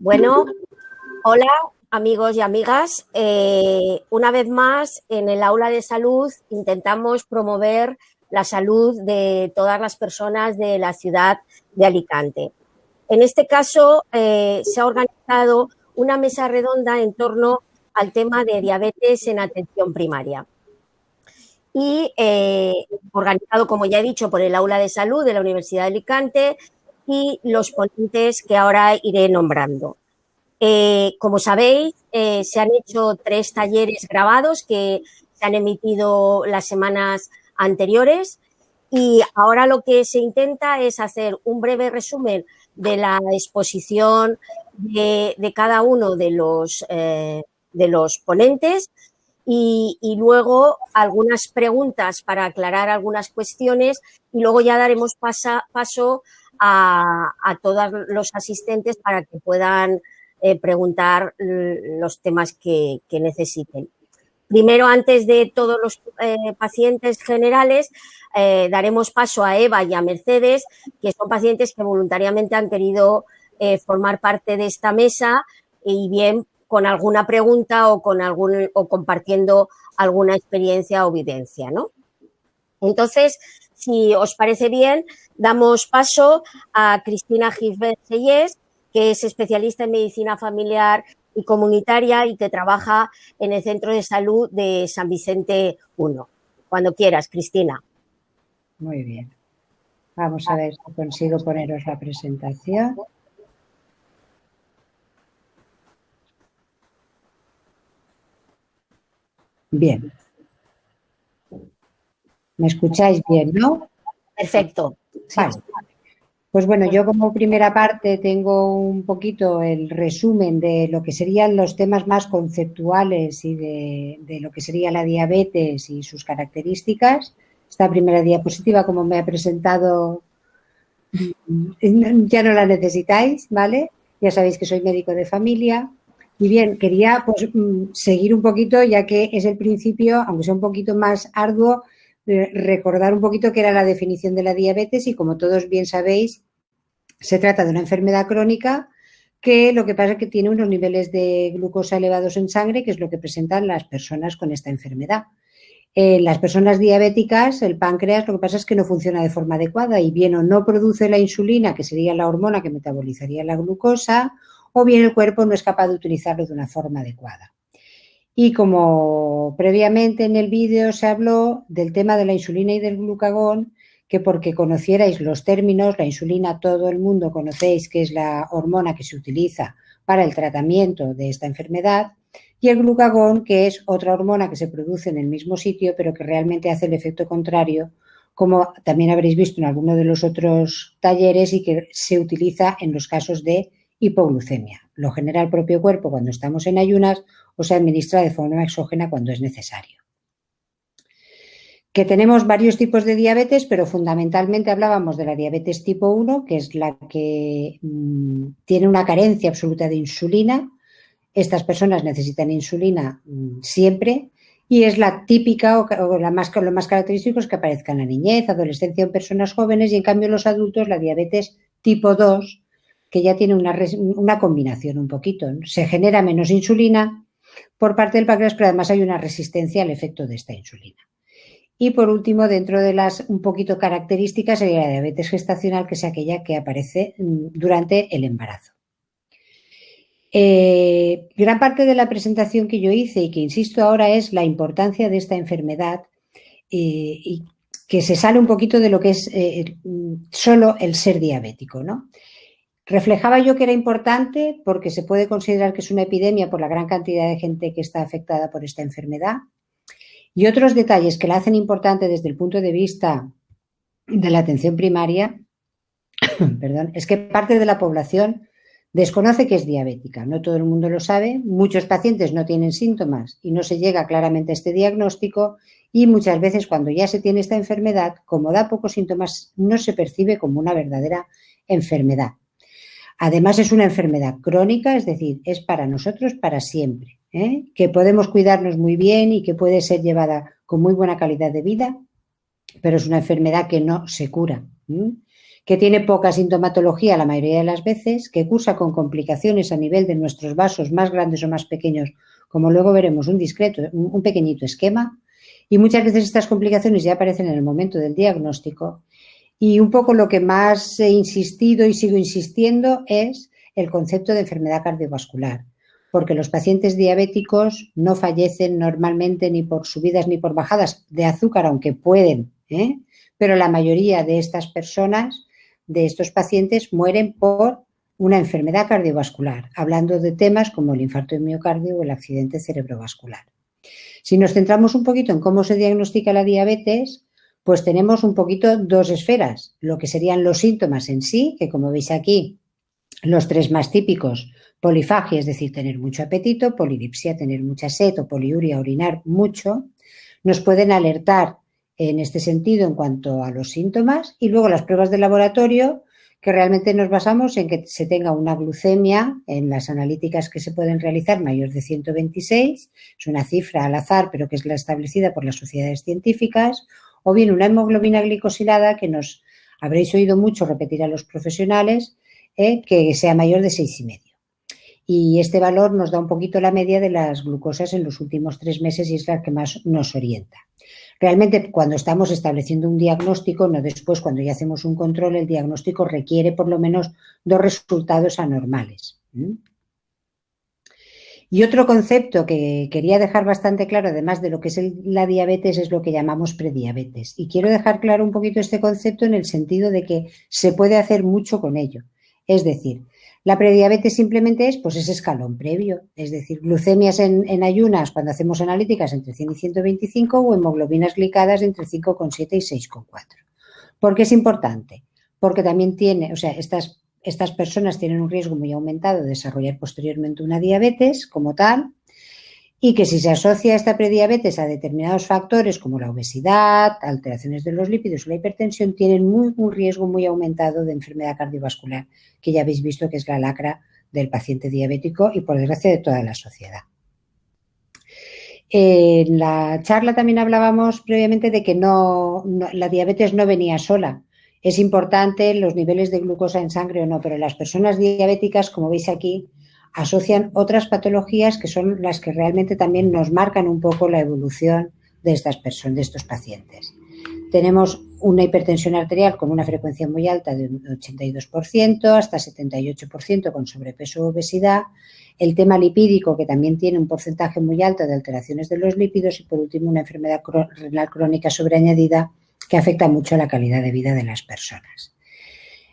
Bueno, hola amigos y amigas. Una vez más, en el aula de salud intentamos promover la salud de todas las personas de la ciudad de Alicante. En este caso, se ha organizado una mesa redonda en torno al tema de diabetes en atención primaria. Y organizado, como ya he dicho, por el aula de salud de la Universidad de Alicante y los ponentes que ahora iré nombrando. Como sabéis, se han hecho 3 talleres grabados que se han emitido las semanas anteriores y ahora lo que se intenta es hacer un breve resumen de la exposición de cada uno de los ponentes y luego algunas preguntas para aclarar algunas cuestiones y luego ya daremos paso a todos los asistentes para que puedan preguntar los temas que necesiten. Primero, antes de todos los pacientes generales, daremos paso a Eva y a Mercedes, que son pacientes que voluntariamente han querido formar parte de esta mesa y bien con alguna pregunta o compartiendo alguna experiencia o vivencia, ¿no? Entonces, si os parece bien, damos paso a Cristina Gisbert-Sellés, que es especialista en medicina familiar y comunitaria y que trabaja en el Centro de Salud de San Vicente I. Cuando quieras, Cristina. Muy bien. Vamos a ver si consigo poneros la presentación. Bien. ¿Me escucháis bien, no? Perfecto. Vale. Pues bueno, yo como primera parte tengo un poquito el resumen de lo que serían los temas más conceptuales y de lo que sería la diabetes y sus características. Esta primera diapositiva, como me ha presentado, ya no la necesitáis, ¿vale? Ya sabéis que soy médico de familia. Y bien, quería pues seguir un poquito, ya que es el principio, aunque sea un poquito más arduo, recordar un poquito qué era la definición de la diabetes y, como todos bien sabéis, se trata de una enfermedad crónica que lo que pasa es que tiene unos niveles de glucosa elevados en sangre, que es lo que presentan las personas con esta enfermedad. Las personas diabéticas, el páncreas, lo que pasa es que no funciona de forma adecuada y bien o no produce la insulina, que sería la hormona que metabolizaría la glucosa, o bien el cuerpo no es capaz de utilizarlo de una forma adecuada. Y como previamente en el vídeo se habló del tema de la insulina y del glucagón, que porque conocierais los términos, la insulina todo el mundo conocéis que es la hormona que se utiliza para el tratamiento de esta enfermedad, y el glucagón, que es otra hormona que se produce en el mismo sitio pero que realmente hace el efecto contrario, como también habréis visto en alguno de los otros talleres, y que se utiliza en los casos de hipoglucemia. Lo genera el propio cuerpo cuando estamos en ayunas o se administra de forma exógena cuando es necesario. Que tenemos varios tipos de diabetes, pero fundamentalmente hablábamos de la diabetes tipo 1, que es la que tiene una carencia absoluta de insulina. Estas personas necesitan insulina siempre y es la típica o lo más característico es que aparezca en la niñez, adolescencia o en personas jóvenes, y en cambio en los adultos la diabetes tipo 2, que ya tiene una combinación un poquito, ¿no? Se genera menos insulina por parte del páncreas, pero además hay una resistencia al efecto de esta insulina. Y por último, dentro de las un poquito características, sería la diabetes gestacional, que es aquella que aparece durante el embarazo. Gran parte de la presentación que yo hice y que insisto ahora es la importancia de esta enfermedad y que se sale un poquito de lo que es solo el ser diabético, ¿no? Reflejaba yo que era importante porque se puede considerar que es una epidemia por la gran cantidad de gente que está afectada por esta enfermedad. Y otros detalles que la hacen importante desde el punto de vista de la atención primaria, perdón, es que parte de la población desconoce que es diabética. No todo el mundo lo sabe. Muchos pacientes no tienen síntomas y no se llega claramente a este diagnóstico, y muchas veces cuando ya se tiene esta enfermedad, como da pocos síntomas, no se percibe como una verdadera enfermedad. Además, es una enfermedad crónica, es decir, es para nosotros para siempre, que podemos cuidarnos muy bien y que puede ser llevada con muy buena calidad de vida, pero es una enfermedad que no se cura, que tiene poca sintomatología la mayoría de las veces, que cursa con complicaciones a nivel de nuestros vasos más grandes o más pequeños, como luego veremos un pequeñito esquema, y muchas veces estas complicaciones ya aparecen en el momento del diagnóstico. Y un poco lo que más he insistido y sigo insistiendo es el concepto de enfermedad cardiovascular, porque los pacientes diabéticos no fallecen normalmente ni por subidas ni por bajadas de azúcar, aunque pueden, pero la mayoría de estas personas, de estos pacientes, mueren por una enfermedad cardiovascular, hablando de temas como el infarto de miocardio o el accidente cerebrovascular. Si nos centramos un poquito en cómo se diagnostica la diabetes, pues tenemos un poquito dos esferas, lo que serían los síntomas en sí, que como veis aquí, los tres más típicos, polifagia, es decir, tener mucho apetito, polidipsia, tener mucha sed, o poliuria, orinar mucho, nos pueden alertar en este sentido en cuanto a los síntomas, y luego las pruebas de laboratorio, que realmente nos basamos en que se tenga una glucemia en las analíticas que se pueden realizar mayor de 126, es una cifra al azar, pero que es la establecida por las sociedades científicas, o bien una hemoglobina glicosilada, que nos habréis oído mucho repetir a los profesionales, que sea mayor de 6,5. Y este valor nos da un poquito la media de las glucosas en los últimos 3 meses y es la que más nos orienta. Realmente, cuando estamos estableciendo un diagnóstico, no después, cuando ya hacemos un control, el diagnóstico requiere por lo menos 2 resultados anormales. Y otro concepto que quería dejar bastante claro, además de lo que es la diabetes, es lo que llamamos prediabetes. Y quiero dejar claro un poquito este concepto en el sentido de que se puede hacer mucho con ello. Es decir, la prediabetes simplemente es pues ese escalón previo, es decir, glucemias en ayunas cuando hacemos analíticas entre 100 y 125 o hemoglobinas glicadas entre 5,7 y 6,4. ¿Por qué es importante? Porque también tiene, o sea, estas personas tienen un riesgo muy aumentado de desarrollar posteriormente una diabetes como tal, y que si se asocia esta prediabetes a determinados factores como la obesidad, alteraciones de los lípidos o la hipertensión, tienen un riesgo muy aumentado de enfermedad cardiovascular, que ya habéis visto que es la lacra del paciente diabético y por desgracia de toda la sociedad. En la charla también hablábamos previamente de que la diabetes no venía sola. Es importante los niveles de glucosa en sangre o no, pero las personas diabéticas, como veis aquí, asocian otras patologías que son las que realmente también nos marcan un poco la evolución de estas personas, de estos pacientes. Tenemos una hipertensión arterial con una frecuencia muy alta de un 82%, hasta 78% con sobrepeso o obesidad, el tema lipídico, que también tiene un porcentaje muy alto de alteraciones de los lípidos, y por último una enfermedad renal crónica sobreañadida que afecta mucho a la calidad de vida de las personas.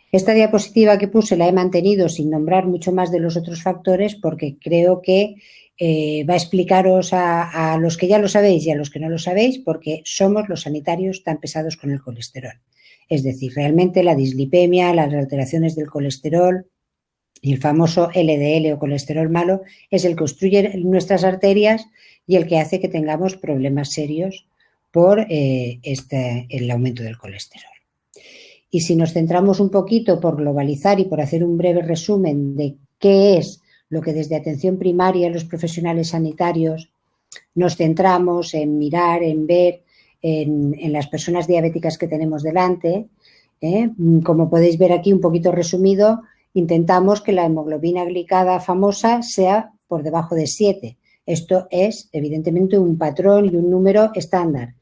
Esta diapositiva que puse la he mantenido sin nombrar mucho más de los otros factores porque creo que va a explicaros a los que ya lo sabéis y a los que no lo sabéis porque somos los sanitarios tan pesados con el colesterol. Es decir, realmente la dislipemia, las alteraciones del colesterol y el famoso LDL o colesterol malo es el que obstruye nuestras arterias y el que hace que tengamos problemas serios por el aumento del colesterol. Y si nos centramos un poquito por globalizar y por hacer un breve resumen de qué es lo que desde atención primaria los profesionales sanitarios nos centramos en mirar, en ver en las personas diabéticas que tenemos delante, como podéis ver aquí un poquito resumido, intentamos que la hemoglobina glicada famosa sea por debajo de 7. Esto es evidentemente un patrón y un número estándar.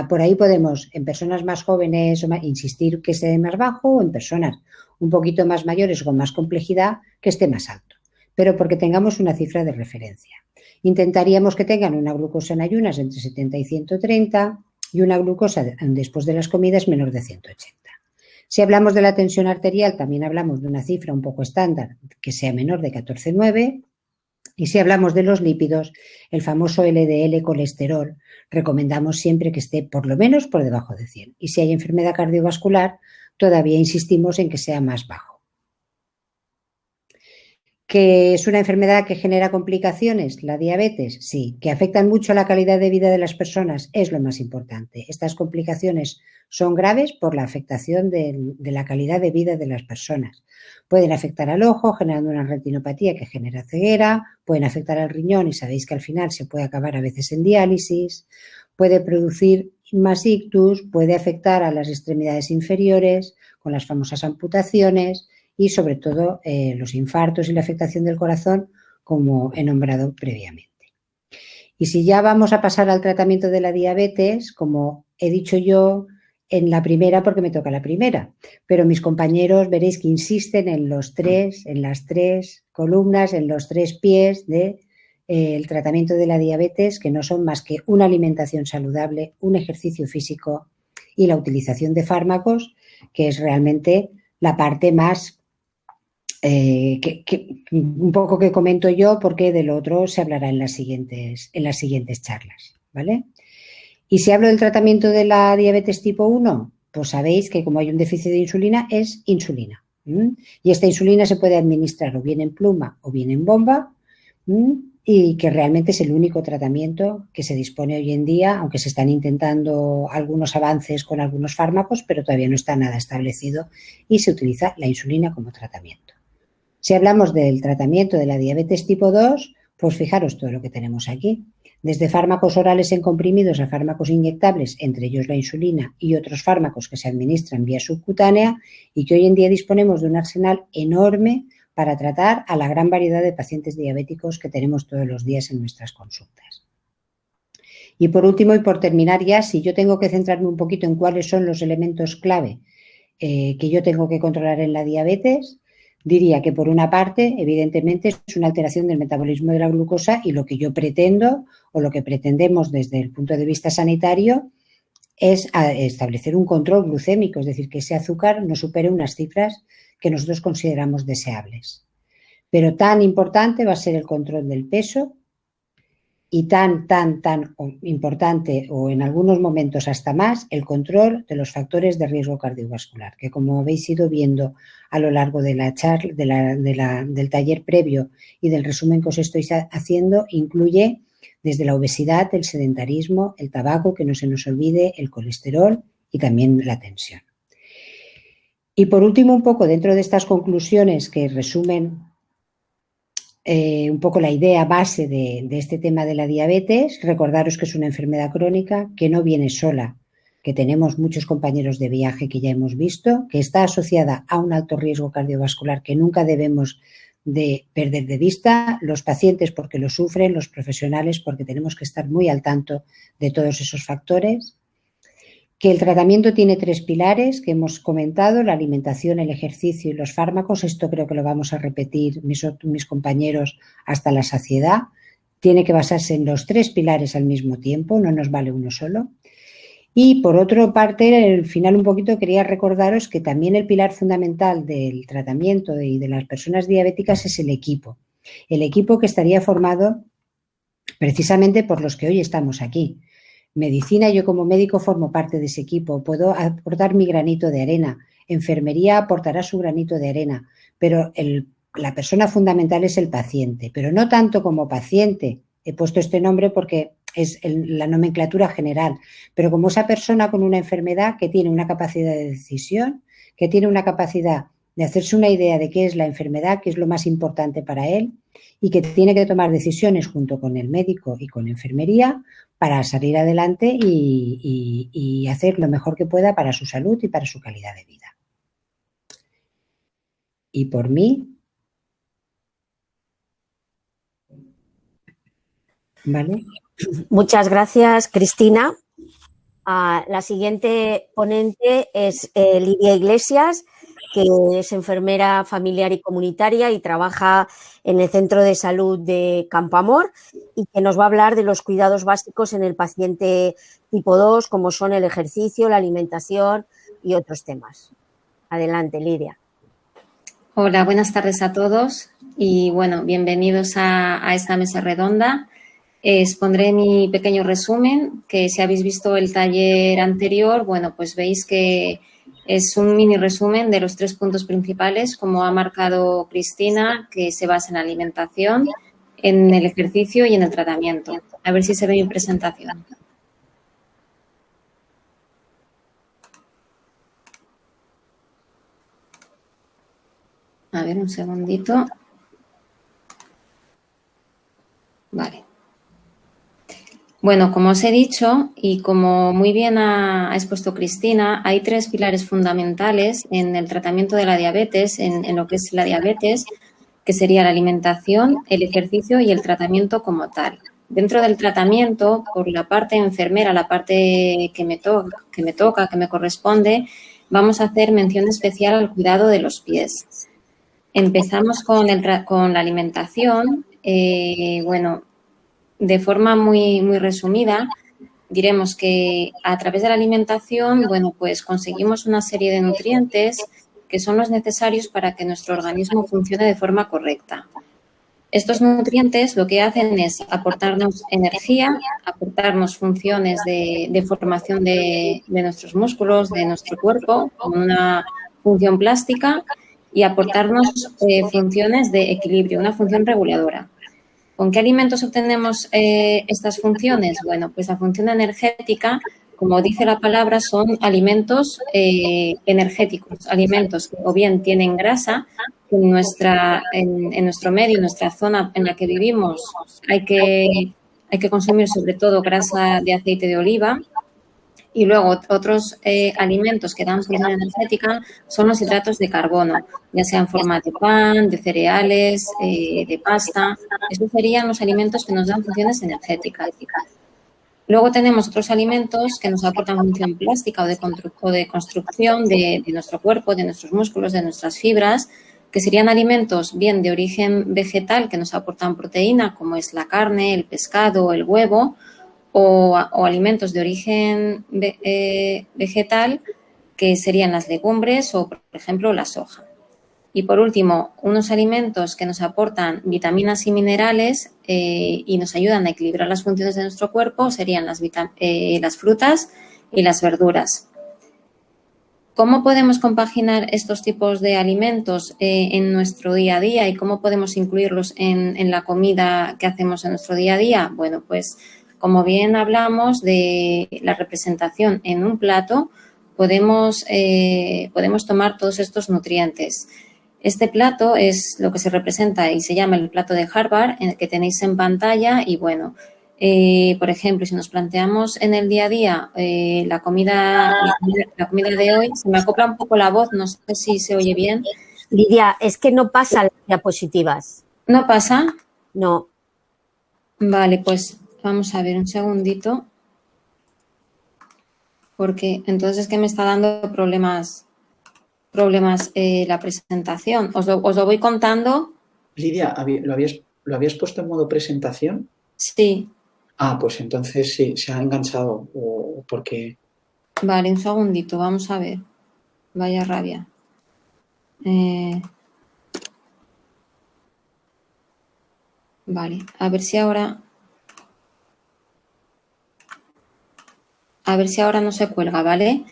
Por ahí podemos, en personas más jóvenes, insistir que esté más bajo, o en personas un poquito más mayores o con más complejidad, que esté más alto, pero porque tengamos una cifra de referencia. Intentaríamos que tengan una glucosa en ayunas entre 70 y 130 y una glucosa después de las comidas menor de 180. Si hablamos de la tensión arterial, también hablamos de una cifra un poco estándar, que sea menor de 14,9. Y si hablamos de los lípidos, el famoso LDL colesterol, recomendamos siempre que esté por lo menos por debajo de 100. Y si hay enfermedad cardiovascular, todavía insistimos en que sea más bajo. ¿Que es una enfermedad que genera complicaciones? ¿La diabetes? Sí. ¿Que afectan mucho a la calidad de vida de las personas? Es lo más importante. Estas complicaciones son graves por la afectación de la calidad de vida de las personas. Pueden afectar al ojo, generando una retinopatía que genera ceguera, pueden afectar al riñón y sabéis que al final se puede acabar a veces en diálisis, puede producir más ictus, puede afectar a las extremidades inferiores con las famosas amputaciones y sobre todo los infartos y la afectación del corazón, como he nombrado previamente. Y si ya vamos a pasar al tratamiento de la diabetes, como he dicho yo en la primera, porque me toca la primera, pero mis compañeros veréis que insisten en las tres columnas, en los tres pies de el tratamiento de la diabetes, que no son más que una alimentación saludable, un ejercicio físico y la utilización de fármacos, que es realmente la parte más un poco que comento yo, porque de lo otro se hablará en las siguientes charlas, ¿vale? Y si hablo del tratamiento de la diabetes tipo 1, pues sabéis que como hay un déficit de insulina, es insulina. Y esta insulina se puede administrar o bien en pluma o bien en bomba, y que realmente es el único tratamiento que se dispone hoy en día, aunque se están intentando algunos avances con algunos fármacos, pero todavía no está nada establecido y se utiliza la insulina como tratamiento. Si hablamos del tratamiento de la diabetes tipo 2, pues fijaros todo lo que tenemos aquí. Desde fármacos orales en comprimidos a fármacos inyectables, entre ellos la insulina y otros fármacos que se administran vía subcutánea, y que hoy en día disponemos de un arsenal enorme para tratar a la gran variedad de pacientes diabéticos que tenemos todos los días en nuestras consultas. Y por último, y por terminar ya, si yo tengo que centrarme un poquito en cuáles son los elementos clave que yo tengo que controlar en la diabetes, diría que por una parte, evidentemente, es una alteración del metabolismo de la glucosa, y lo que yo pretendo o lo que pretendemos desde el punto de vista sanitario es establecer un control glucémico, es decir, que ese azúcar no supere unas cifras que nosotros consideramos deseables. Pero tan importante va a ser el control del peso, y tan importante, o en algunos momentos hasta más, el control de los factores de riesgo cardiovascular, que como habéis ido viendo a lo largo de la charla, del taller previo y del resumen que os estoy haciendo, incluye desde la obesidad, el sedentarismo, el tabaco, que no se nos olvide, el colesterol y también la tensión. Y por último, un poco dentro de estas conclusiones que resumen un poco la idea base de este tema de la diabetes, recordaros que es una enfermedad crónica, que no viene sola, que tenemos muchos compañeros de viaje que ya hemos visto, que está asociada a un alto riesgo cardiovascular que nunca debemos de perder de vista, los pacientes porque lo sufren, los profesionales porque tenemos que estar muy al tanto de todos esos factores, que el tratamiento tiene tres pilares que hemos comentado: la alimentación, el ejercicio y los fármacos. Esto creo que lo vamos a repetir mis compañeros hasta la saciedad. Tiene que basarse en los tres pilares al mismo tiempo, no nos vale uno solo. Y por otra parte, al final un poquito quería recordaros que también el pilar fundamental del tratamiento y de las personas diabéticas es el equipo que estaría formado precisamente por los que hoy estamos aquí. Medicina, yo como médico formo parte de ese equipo, puedo aportar mi granito de arena, enfermería aportará su granito de arena, pero la persona fundamental es el paciente, pero no tanto como paciente. He puesto este nombre porque es la nomenclatura general, pero como esa persona con una enfermedad que tiene una capacidad de decisión, que tiene una capacidad de hacerse una idea de qué es la enfermedad, qué es lo más importante para él, y que tiene que tomar decisiones junto con el médico y con enfermería para salir adelante y hacer lo mejor que pueda para su salud y para su calidad de vida. Y por mí, ¿vale? Muchas gracias, Cristina. La siguiente ponente es Lidia Iglesias, que es enfermera familiar y comunitaria y trabaja en el Centro de Salud de Campoamor, y que nos va a hablar de los cuidados básicos en el paciente tipo 2, como son el ejercicio, la alimentación y otros temas. Adelante, Lidia. Hola, buenas tardes a todos y bueno, bienvenidos a esta mesa redonda. Expondré mi pequeño resumen, que si habéis visto el taller anterior, bueno, pues veis que es un mini resumen de los 3 puntos principales, como ha marcado Cristina, que se basa en la alimentación, en el ejercicio y en el tratamiento. A ver si se ve mi presentación. A ver, un segundito. Vale. Bueno, como os he dicho y como muy bien ha expuesto Cristina, hay 3 pilares fundamentales en el tratamiento de la diabetes, en lo que es la diabetes, que sería la alimentación, el ejercicio y el tratamiento como tal. Dentro del tratamiento, por la parte enfermera, la parte que me toca, que me corresponde, vamos a hacer mención especial al cuidado de los pies. Empezamos con la alimentación. Bueno, de forma muy resumida, diremos que a través de la alimentación, bueno, pues conseguimos una serie de nutrientes que son los necesarios para que nuestro organismo funcione de forma correcta. Estos nutrientes lo que hacen es aportarnos energía, aportarnos funciones de formación de nuestros músculos, de nuestro cuerpo, con una función plástica y aportarnos funciones de equilibrio, una función reguladora. ¿Con qué alimentos obtenemos estas funciones? Bueno, pues la función energética, como dice la palabra, son alimentos energéticos, alimentos que o bien tienen grasa, que en nuestro medio, en nuestra zona en la que vivimos, hay que consumir sobre todo grasa de aceite de oliva. Y luego otros alimentos que dan función energética son los hidratos de carbono, ya sea en forma de pan, de cereales, de pasta. Esos serían los alimentos que nos dan funciones energéticas. Luego tenemos otros alimentos que nos aportan función plástica o de construcción de nuestro cuerpo, de nuestros músculos, de nuestras fibras, que serían alimentos bien de origen vegetal que nos aportan proteína, como es la carne, el pescado, el huevo, o alimentos de origen vegetal, que serían las legumbres o, por ejemplo, la soja. Y, por último, unos alimentos que nos aportan vitaminas y minerales y nos ayudan a equilibrar las funciones de nuestro cuerpo serían las frutas y las verduras. ¿Cómo podemos compaginar estos tipos de alimentos en nuestro día a día y cómo podemos incluirlos en la comida que hacemos en nuestro día a día? Bueno, pues como bien hablamos de la representación en un plato, podemos tomar todos estos nutrientes. Este plato es lo que se representa y se llama el plato de Harvard, en el que tenéis en pantalla y bueno, por ejemplo, si nos planteamos en el día a día la comida de hoy, se me acopla un poco la voz, no sé si se oye bien. Lidia, es que no pasan las diapositivas. ¿No pasa? No. Vale, pues vamos a ver un segundito, porque entonces es que me está dando problemas la presentación. ¿Os lo voy contando? Lidia, ¿lo habías puesto en modo presentación? Sí. Ah, pues entonces sí, se ha enganchado o porque... Vale, un segundito, vamos a ver. Vaya rabia. Vale, a ver si ahora no se cuelga, ¿vale?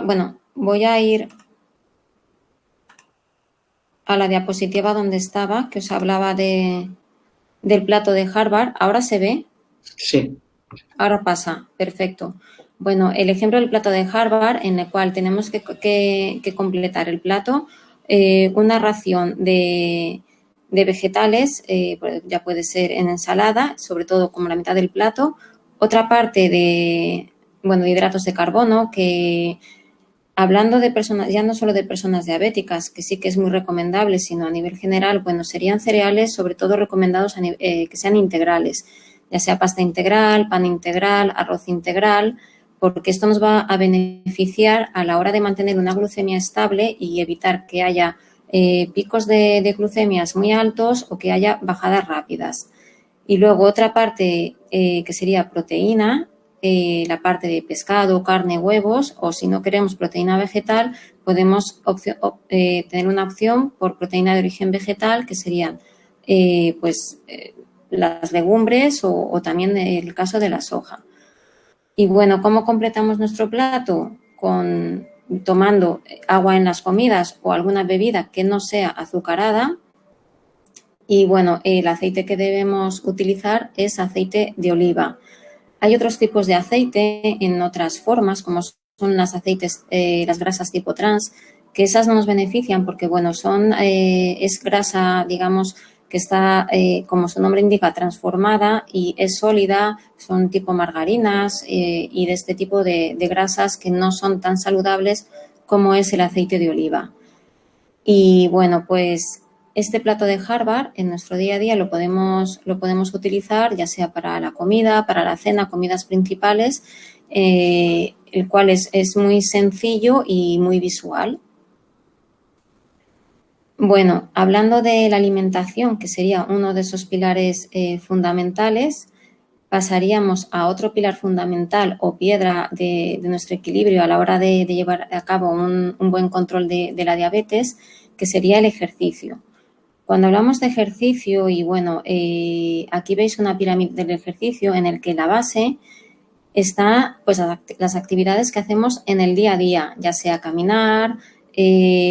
Bueno, voy a ir a la diapositiva donde estaba, que os hablaba del plato de Harvard. ¿Ahora se ve? Sí. Ahora pasa, perfecto. Bueno, el ejemplo del plato de Harvard, en el cual tenemos que completar el plato, una ración de vegetales, ya puede ser en ensalada, sobre todo como la mitad del plato, otra parte de hidratos de carbono, que hablando de personas, ya no solo de personas diabéticas, que sí que es muy recomendable, sino a nivel general, bueno, serían cereales sobre todo recomendados que sean integrales, ya sea pasta integral, pan integral, arroz integral, porque esto nos va a beneficiar a la hora de mantener una glucemia estable y evitar que haya picos de glucemias muy altos o que haya bajadas rápidas. Y luego otra parte que sería proteína, la parte de pescado, carne, huevos, o si no queremos proteína vegetal, podemos tener una opción por proteína de origen vegetal, que serían las legumbres o también el caso de la soja. Y bueno, ¿cómo completamos nuestro plato? Tomando agua en las comidas o alguna bebida que no sea azucarada. Y bueno, el aceite que debemos utilizar es aceite de oliva. Hay otros tipos de aceite en otras formas, como son las grasas tipo trans, que esas no nos benefician porque, bueno, es grasa, digamos, que está, como su nombre indica, transformada y es sólida, son tipo margarinas y de este tipo de grasas que no son tan saludables como es el aceite de oliva. Y bueno, pues este plato de Harvard en nuestro día a día lo podemos utilizar ya sea para la comida, para la cena, comidas principales, el cual es muy sencillo y muy visual. Bueno, hablando de la alimentación, que sería uno de esos pilares fundamentales, pasaríamos a otro pilar fundamental o piedra de nuestro equilibrio a la hora de llevar a cabo un buen control de la diabetes, que sería el ejercicio. Cuando hablamos de ejercicio, y bueno, aquí veis una pirámide del ejercicio en el que la base está pues las actividades que hacemos en el día a día, ya sea caminar,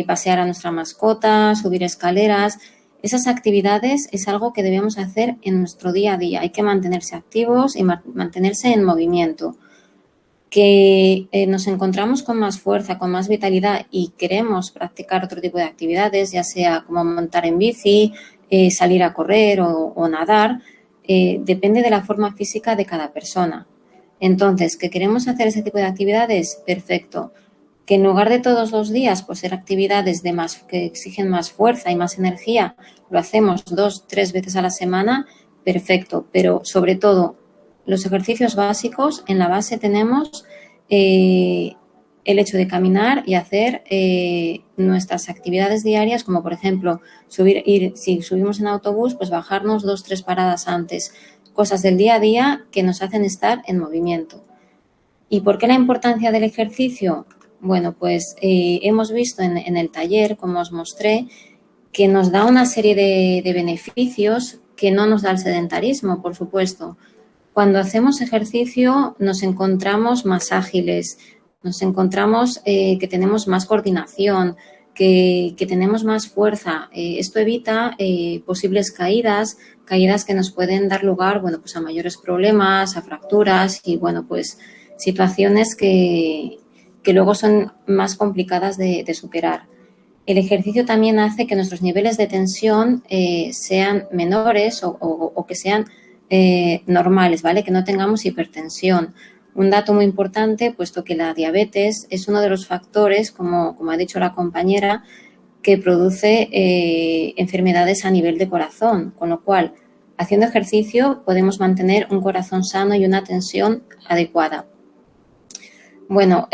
pasear a nuestra mascota, subir escaleras. Esas actividades es algo que debemos hacer en nuestro día a día. Hay que mantenerse activos y mantenerse en movimiento. Que nos encontramos con más fuerza, con más vitalidad y queremos practicar otro tipo de actividades, ya sea como montar en bici, salir a correr o nadar, depende de la forma física de cada persona. Entonces, ¿que queremos hacer ese tipo de actividades? Perfecto. Que en lugar de todos los días, pues ser actividades que exigen más fuerza y más energía, lo hacemos 2, 3 veces a la semana, perfecto. Pero sobre todo, los ejercicios básicos, en la base tenemos el hecho de caminar y hacer nuestras actividades diarias, como por ejemplo, si subimos en autobús, pues bajarnos 2, 3 paradas antes. Cosas del día a día que nos hacen estar en movimiento. ¿Y por qué la importancia del ejercicio? Bueno, pues hemos visto en el taller, como os mostré, que nos da una serie de beneficios que no nos da el sedentarismo, por supuesto. Cuando hacemos ejercicio nos encontramos más ágiles, nos encontramos que tenemos más coordinación, que tenemos más fuerza. Esto evita posibles caídas que nos pueden dar lugar, bueno, pues a mayores problemas, a fracturas y, bueno, pues situaciones que luego son más complicadas de superar. El ejercicio también hace que nuestros niveles de tensión sean menores o que sean normales, ¿vale? Que no tengamos hipertensión. Un dato muy importante, puesto que la diabetes es uno de los factores, como ha dicho la compañera, que produce enfermedades a nivel de corazón, con lo cual, haciendo ejercicio podemos mantener un corazón sano y una tensión adecuada. Bueno,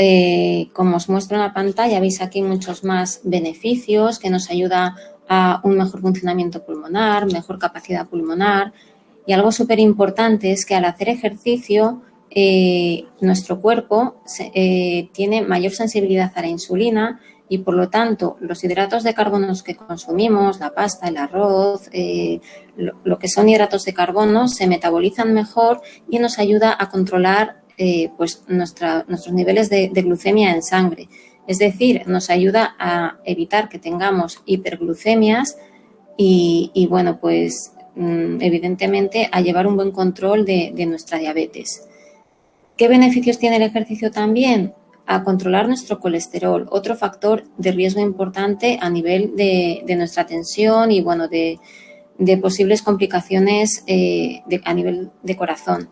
como os muestro en la pantalla, veis aquí muchos más beneficios que nos ayuda a un mejor funcionamiento pulmonar, mejor capacidad pulmonar. Y algo súper importante es que al hacer ejercicio, nuestro cuerpo tiene mayor sensibilidad a la insulina y, por lo tanto, los hidratos de carbono que consumimos, la pasta, el arroz, lo que son hidratos de carbono, se metabolizan mejor y nos ayuda a controlar pues nuestros niveles de glucemia en sangre. Es decir, nos ayuda a evitar que tengamos hiperglucemias y bueno, pues evidentemente a llevar un buen control de nuestra diabetes. ¿Qué beneficios tiene el ejercicio también? A controlar nuestro colesterol, otro factor de riesgo importante a nivel de nuestra tensión y, bueno, de posibles complicaciones a nivel de corazón.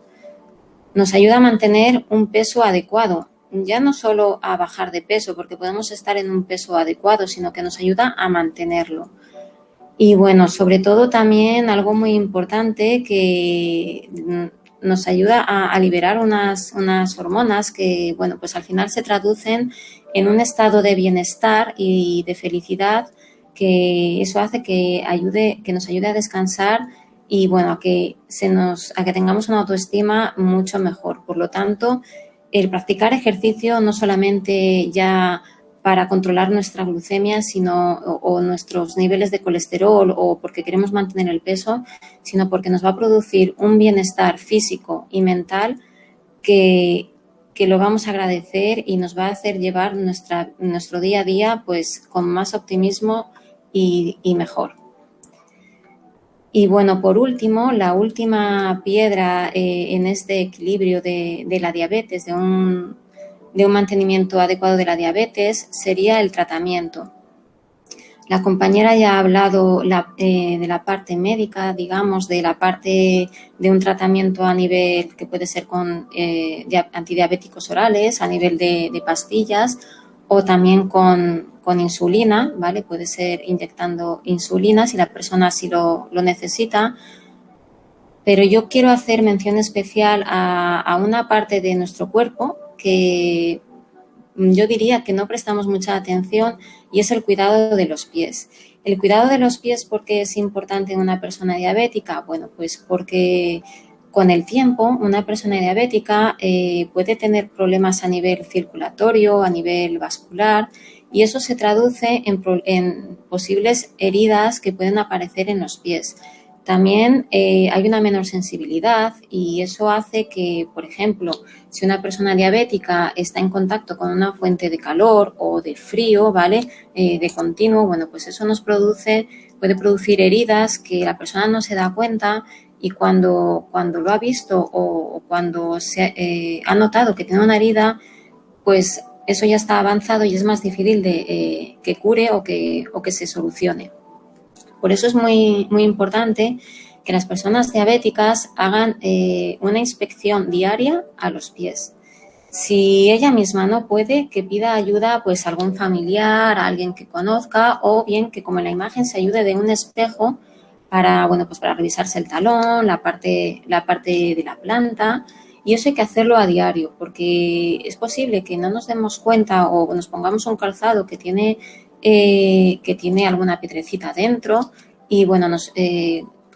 Nos ayuda a mantener un peso adecuado, ya no solo a bajar de peso, porque podemos estar en un peso adecuado, sino que nos ayuda a mantenerlo. Y bueno, sobre todo también algo muy importante que nos ayuda a liberar unas hormonas que, bueno, pues al final se traducen en un estado de bienestar y de felicidad, que eso hace que nos ayude a descansar y, bueno, a que tengamos una autoestima mucho mejor. Por lo tanto, el practicar ejercicio no solamente ya para controlar nuestra glucemia o nuestros niveles de colesterol o porque queremos mantener el peso, sino porque nos va a producir un bienestar físico y mental que lo vamos a agradecer y nos va a hacer llevar nuestro día a día pues con más optimismo y mejor. Y bueno, por último, la última piedra en este equilibrio de la diabetes, de un mantenimiento adecuado de la diabetes, sería el tratamiento. La compañera ya ha hablado de la parte médica, digamos, de la parte de un tratamiento a nivel que puede ser con antidiabéticos orales, a nivel de pastillas o también con insulina, ¿vale? Puede ser inyectando insulina si la persona así lo necesita. Pero yo quiero hacer mención especial a una parte de nuestro cuerpo que yo diría que no prestamos mucha atención y es el cuidado de los pies. El cuidado de los pies, ¿por qué es importante en una persona diabética? Bueno, pues porque con el tiempo una persona diabética puede tener problemas a nivel circulatorio, a nivel vascular, y eso se traduce en posibles heridas que pueden aparecer en los pies. También hay una menor sensibilidad y eso hace que, por ejemplo, si una persona diabética está en contacto con una fuente de calor o de frío, ¿vale? De continuo, bueno, pues eso puede producir heridas que la persona no se da cuenta y cuando lo ha visto o cuando se ha notado que tiene una herida, pues eso ya está avanzado y es más difícil de que cure o que se solucione. Por eso es muy, muy importante que las personas diabéticas hagan una inspección diaria a los pies. Si ella misma no puede, que pida ayuda pues a algún familiar, a alguien que conozca, o bien que como en la imagen se ayude de un espejo para, bueno, pues para revisarse el talón, la parte de la planta. Y eso hay que hacerlo a diario, porque es posible que no nos demos cuenta o nos pongamos un calzado que tiene alguna piedrecita dentro y, bueno,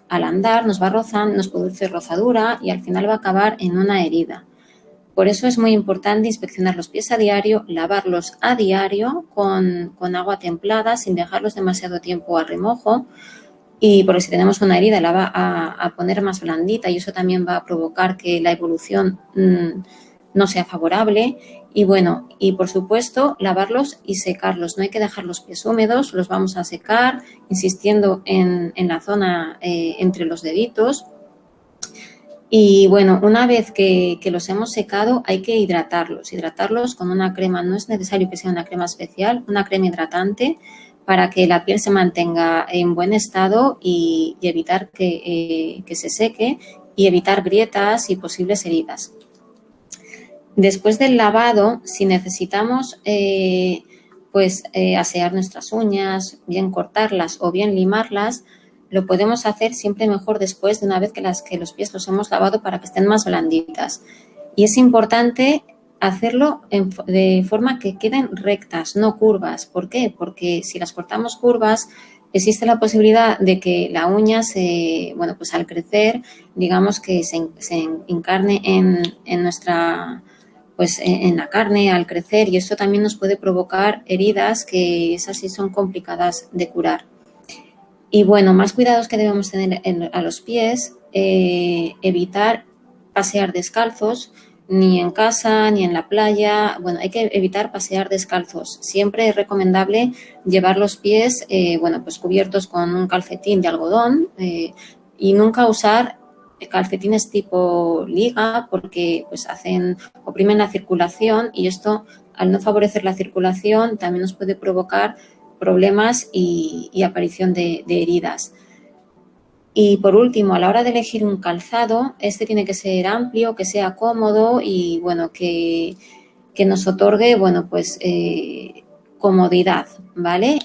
al andar nos va rozando, nos produce rozadura y al final va a acabar en una herida. Por eso es muy importante inspeccionar los pies a diario, lavarlos a diario con agua templada sin dejarlos demasiado tiempo a remojo. Y porque si tenemos una herida la va a poner más blandita y eso también va a provocar que la evolución no sea favorable. Y bueno, y por supuesto lavarlos y secarlos. No hay que dejar los pies húmedos, los vamos a secar insistiendo en la zona entre los deditos. Y bueno, una vez que los hemos secado hay que hidratarlos con una crema. No es necesario que sea una crema especial, una crema hidratante para que la piel se mantenga en buen estado y evitar que se seque y evitar grietas y posibles heridas. Después del lavado, si necesitamos asear nuestras uñas, bien cortarlas o bien limarlas, lo podemos hacer siempre mejor después de una vez que los pies los hemos lavado para que estén más blanditas. Y es importante hacerlo de forma que queden rectas, no curvas. ¿Por qué? Porque si las cortamos curvas, existe la posibilidad de que la uña al crecer, digamos que se encarne en nuestra, pues en la carne al crecer y eso también nos puede provocar heridas que esas sí son complicadas de curar. Y bueno, más cuidados que debemos tener a los pies, evitar pasear descalzos, ni en casa, ni en la playa. Bueno, hay que evitar pasear descalzos. Siempre es recomendable llevar los pies, cubiertos con un calcetín de algodón y nunca usar calcetines tipo liga porque pues oprimen la circulación y esto, al no favorecer la circulación, también nos puede provocar problemas y aparición de heridas. Y por último, a la hora de elegir un calzado, este tiene que ser amplio, que sea cómodo y bueno, que nos otorgue, comodidad, ¿vale?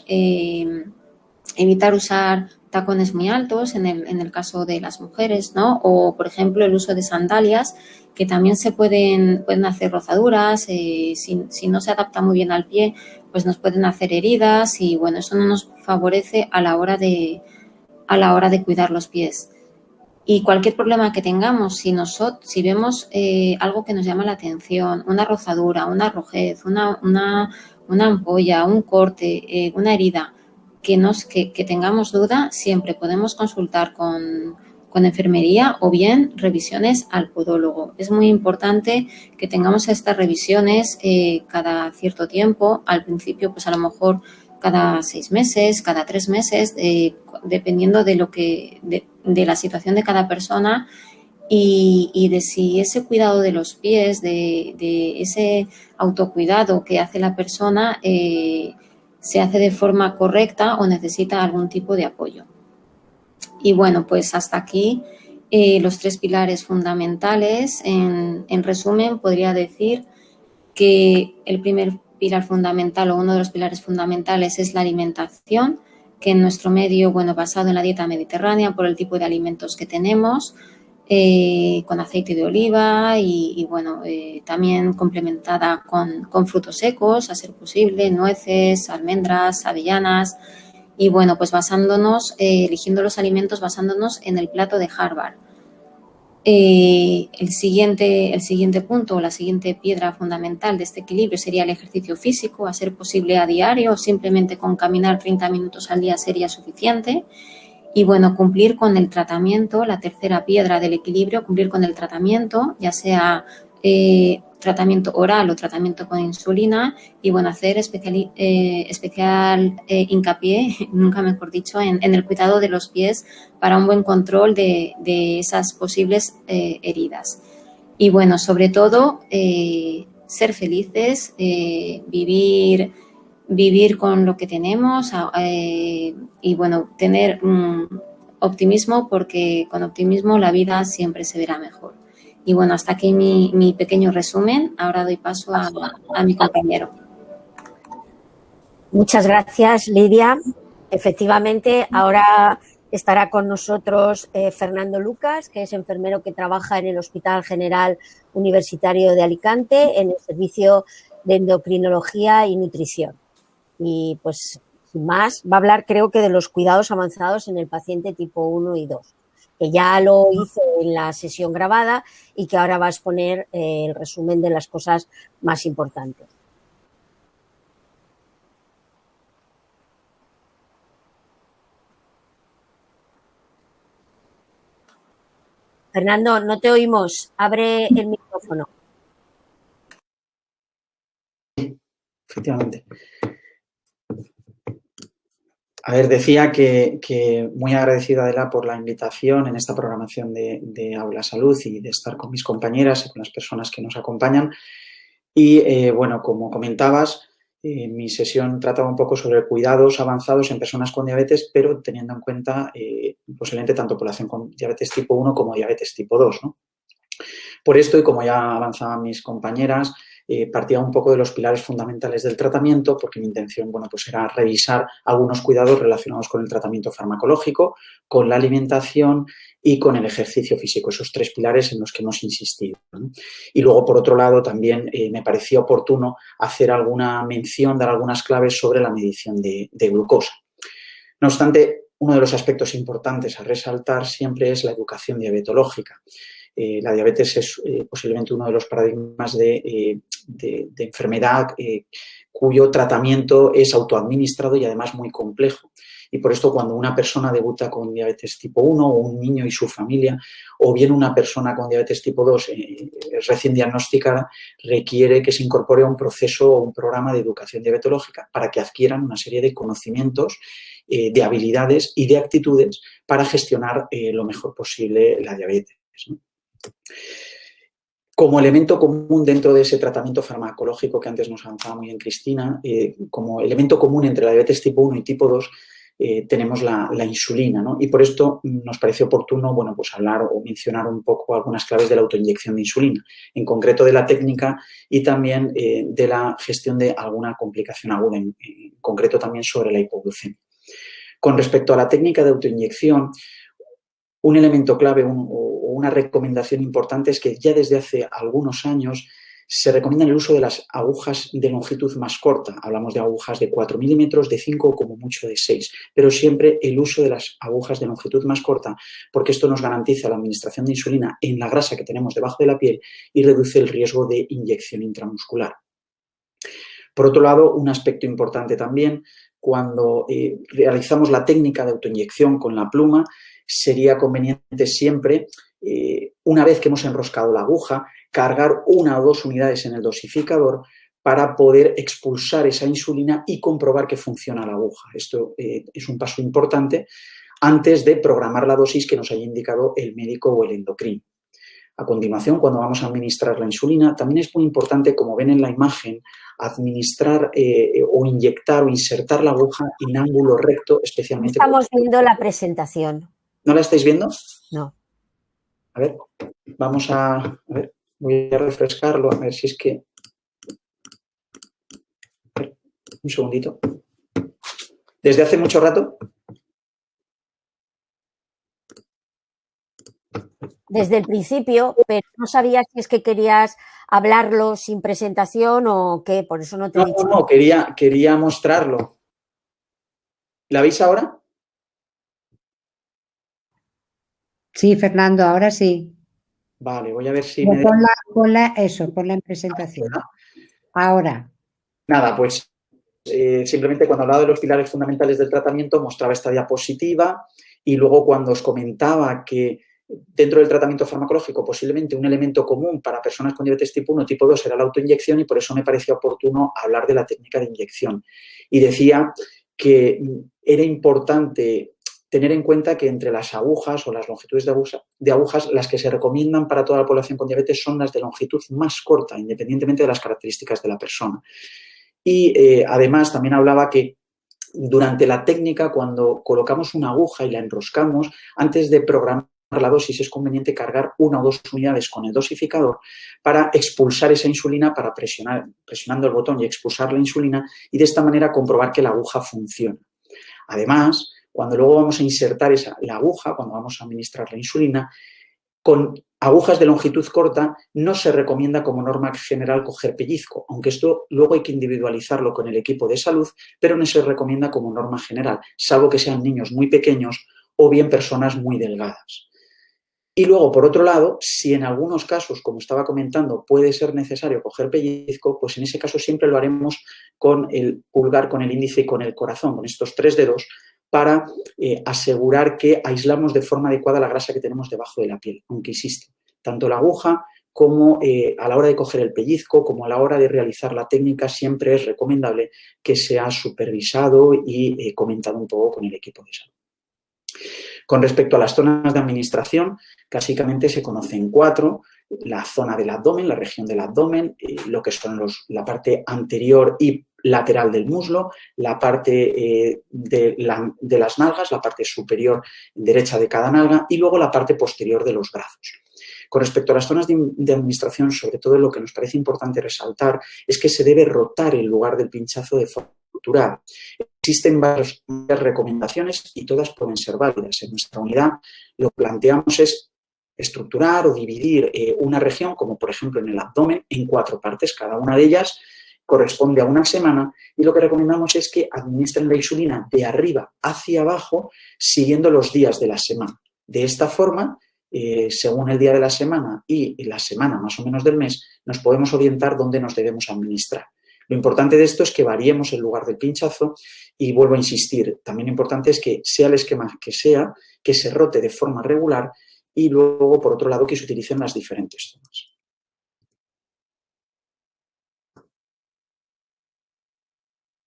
Evitar usar tacones muy altos en el caso de las mujeres, ¿no? O, por ejemplo, el uso de sandalias, que también se pueden hacer rozaduras, si no se adapta muy bien al pie, pues nos pueden hacer heridas y bueno, eso no nos favorece a la hora de cuidar los pies. Y cualquier problema que tengamos, si vemos algo que nos llama la atención, una rozadura, una rojez, una ampolla, un corte, una herida, que tengamos duda, siempre podemos consultar con enfermería o bien revisiones al podólogo. Es muy importante que tengamos estas revisiones cada cierto tiempo. Al principio, pues a lo mejor cada 6 meses, cada 3 meses, dependiendo de la situación de cada persona y de si ese cuidado de los pies, de ese autocuidado que hace la persona, se hace de forma correcta o necesita algún tipo de apoyo. Y bueno, pues hasta aquí los 3 pilares fundamentales. En resumen, podría decir que el primer pilar fundamental o uno de los pilares fundamentales es la alimentación, que en nuestro medio, bueno, basado en la dieta mediterránea por el tipo de alimentos que tenemos, con aceite de oliva y bueno, también complementada con frutos secos, a ser posible, nueces, almendras, avellanas y bueno, pues eligiendo los alimentos basándonos en el plato de Harvard. El siguiente punto o la siguiente piedra fundamental de este equilibrio sería el ejercicio físico, a ser posible a diario o simplemente con caminar 30 minutos al día sería suficiente. Y bueno, cumplir con el tratamiento, la tercera piedra del equilibrio, cumplir con el tratamiento, ya sea tratamiento oral o tratamiento con insulina y bueno, hacer especial hincapié, nunca mejor dicho, en el cuidado de los pies para un buen control de esas posibles heridas. Y bueno, sobre todo, ser felices, vivir con lo que tenemos y bueno, tener optimismo, porque con optimismo la vida siempre se verá mejor. Y bueno, hasta aquí mi pequeño resumen. Ahora doy paso a mi compañero. Muchas gracias, Lidia. Efectivamente, ahora estará con nosotros Fernando Lucas, que es enfermero que trabaja en el Hospital General Universitario de Alicante en el servicio de endocrinología y nutrición. Y pues, sin más, va a hablar creo que de los cuidados avanzados en el paciente tipo 1 y 2, que ya lo hizo en la sesión grabada y que ahora va a exponer el resumen de las cosas más importantes. Fernando, no te oímos. Abre el micrófono. Efectivamente. A ver, decía que muy agradecido, Adela, por la invitación en esta programación de Aula Salud y de estar con mis compañeras y con las personas que nos acompañan. Y, bueno, como comentabas, mi sesión trataba un poco sobre cuidados avanzados en personas con diabetes, pero teniendo en cuenta posiblemente tanto población con diabetes tipo 1 como diabetes tipo 2, ¿no? Por esto, y como ya avanzaban mis compañeras, partía un poco de los pilares fundamentales del tratamiento, porque mi intención, bueno, pues era revisar algunos cuidados relacionados con el tratamiento farmacológico, con la alimentación y con el ejercicio físico, esos 3 pilares en los que hemos insistido, ¿no? Y luego, por otro lado, también me parecía oportuno hacer alguna mención, dar algunas claves sobre la medición de glucosa. No obstante, uno de los aspectos importantes a resaltar siempre es la educación diabetológica. La diabetes es posiblemente uno de los paradigmas de enfermedad cuyo tratamiento es autoadministrado y además muy complejo. Y por esto, cuando una persona debuta con diabetes tipo 1 o un niño y su familia, o bien una persona con diabetes tipo 2 recién diagnosticada, requiere que se incorpore a un proceso o un programa de educación diabetológica para que adquieran una serie de conocimientos, de habilidades y de actitudes para gestionar lo mejor posible la diabetes, ¿no? Como elemento común dentro de ese tratamiento farmacológico que antes nos avanzaba muy bien Cristina, como elemento común entre la diabetes tipo 1 y tipo 2, tenemos la insulina, ¿no? Y por esto nos parece oportuno, bueno, pues hablar o mencionar un poco algunas claves de la autoinyección de insulina, en concreto de la técnica y también de la gestión de alguna complicación aguda, en concreto también sobre la hipoglucemia. Con respecto a la técnica de autoinyección, un elemento clave o una recomendación importante es que ya desde hace algunos años se recomienda el uso de las agujas de longitud más corta. Hablamos de agujas de 4 milímetros, de 5 o como mucho de 6, pero siempre el uso de las agujas de longitud más corta, porque esto nos garantiza la administración de insulina en la grasa que tenemos debajo de la piel y reduce el riesgo de inyección intramuscular. Por otro lado, un aspecto importante también, cuando realizamos la técnica de autoinyección con la pluma, sería conveniente siempre, una vez que hemos enroscado la aguja, cargar 1 o 2 unidades en el dosificador para poder expulsar esa insulina y comprobar que funciona la aguja. Esto es un paso importante antes de programar la dosis que nos haya indicado el médico o el endocrino. A continuación, cuando vamos a administrar la insulina, también es muy importante, como ven en la imagen, administrar o inyectar o insertar la aguja en ángulo recto, especialmente. Estamos viendo la presentación. ¿No la estáis viendo? No. A ver, vamos a ver, voy a refrescarlo, a ver si es que... A ver, un segundito. ¿Desde hace mucho rato? Desde el principio, pero no sabía si es que querías hablarlo sin presentación o qué, por eso no te he dicho. No, quería mostrarlo. ¿La veis ahora? Sí, Fernando, ahora sí. Vale, voy a ver si me... Ponla en presentación. Ahora. Nada, pues simplemente cuando hablaba de los pilares fundamentales del tratamiento mostraba esta diapositiva y luego cuando os comentaba que dentro del tratamiento farmacológico posiblemente un elemento común para personas con diabetes tipo 1 tipo 2 era la autoinyección y por eso me parecía oportuno hablar de la técnica de inyección. Y decía que era importante tener en cuenta que entre las agujas o las longitudes de agujas, las que se recomiendan para toda la población con diabetes son las de longitud más corta, independientemente de las características de la persona. Y además también hablaba que durante la técnica, cuando colocamos una aguja y la enroscamos, antes de programar la dosis es conveniente cargar 1 o 2 unidades con el dosificador para expulsar esa insulina, para presionando el botón y expulsar la insulina y de esta manera comprobar que la aguja funciona. Además, cuando luego vamos a insertar la aguja, cuando vamos a administrar la insulina, con agujas de longitud corta no se recomienda como norma general coger pellizco, aunque esto luego hay que individualizarlo con el equipo de salud, pero no se recomienda como norma general, salvo que sean niños muy pequeños o bien personas muy delgadas. Y luego, por otro lado, si en algunos casos, como estaba comentando, puede ser necesario coger pellizco, pues en ese caso siempre lo haremos con el pulgar, con el índice y con el corazón, con estos 3 dedos, para asegurar que aislamos de forma adecuada la grasa que tenemos debajo de la piel, aunque insisto, tanto la aguja como a la hora de coger el pellizco, como a la hora de realizar la técnica, siempre es recomendable que sea supervisado y comentado un poco con el equipo de salud. Con respecto a las zonas de administración, clásicamente se conocen 4, la zona del abdomen, la región del abdomen, lo que son la parte anterior y lateral del muslo, la parte de las nalgas, la parte superior derecha de cada nalga y luego la parte posterior de los brazos. Con respecto a las zonas de administración, sobre todo lo que nos parece importante resaltar es que se debe rotar el lugar del pinchazo de forma estructural. Existen varias recomendaciones y todas pueden ser válidas. En nuestra unidad lo que planteamos es estructurar o dividir una región, como por ejemplo en el abdomen, en 4 partes. Cada una de ellas corresponde a una semana y lo que recomendamos es que administren la insulina de arriba hacia abajo siguiendo los días de la semana. De esta forma, según el día de la semana y la semana más o menos del mes, nos podemos orientar dónde nos debemos administrar. Lo importante de esto es que variemos el lugar del pinchazo y vuelvo a insistir, también importante es que sea el esquema que sea, que se rote de forma regular y luego, por otro lado, que se utilicen las diferentes zonas.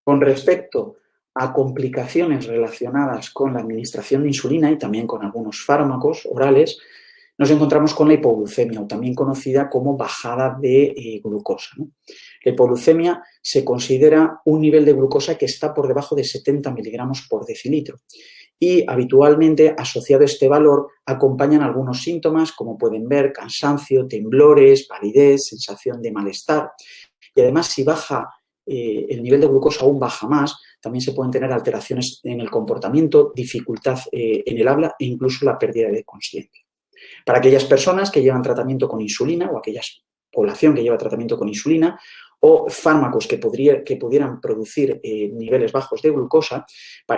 Con respecto a complicaciones relacionadas con la administración de insulina y también con algunos fármacos orales, nos encontramos con la hipoglucemia, o también conocida como bajada de glucosa, ¿no? La hipoglucemia se considera un nivel de glucosa que está por debajo de 70 miligramos por decilitro y habitualmente asociado a este valor acompañan algunos síntomas como pueden ver cansancio, temblores, palidez, sensación de malestar y además si baja el nivel de glucosa aún baja más, también se pueden tener alteraciones en el comportamiento, dificultad en el habla e incluso la pérdida de consciencia. Para aquellas personas que llevan tratamiento con insulina o aquella población que lleva tratamiento con insulina o fármacos que pudieran producir niveles bajos de glucosa,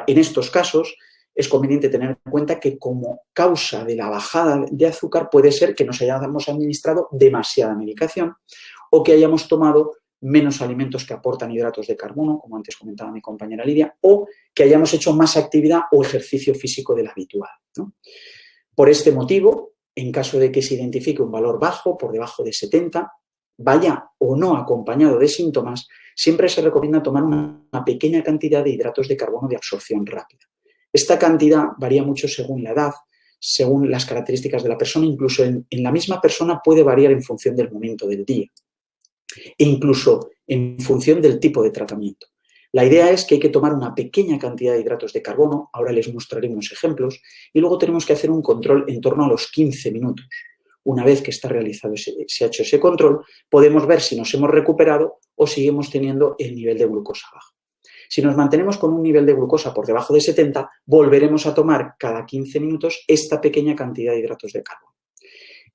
en estos casos es conveniente tener en cuenta que como causa de la bajada de azúcar puede ser que nos hayamos administrado demasiada medicación o que hayamos tomado menos alimentos que aportan hidratos de carbono, como antes comentaba mi compañera Lidia, o que hayamos hecho más actividad o ejercicio físico del habitual, ¿no? Por este motivo, en caso de que se identifique un valor bajo, por debajo de 70, vaya o no acompañado de síntomas, siempre se recomienda tomar una pequeña cantidad de hidratos de carbono de absorción rápida. Esta cantidad varía mucho según la edad, según las características de la persona, incluso en la misma persona puede variar en función del momento del día e incluso en función del tipo de tratamiento. La idea es que hay que tomar una pequeña cantidad de hidratos de carbono, ahora les mostraré unos ejemplos, y luego tenemos que hacer un control en torno a los 15 minutos. Una vez que está realizado se ha hecho ese control, podemos ver si nos hemos recuperado o seguimos teniendo el nivel de glucosa bajo. Si nos mantenemos con un nivel de glucosa por debajo de 70, volveremos a tomar cada 15 minutos esta pequeña cantidad de hidratos de carbono.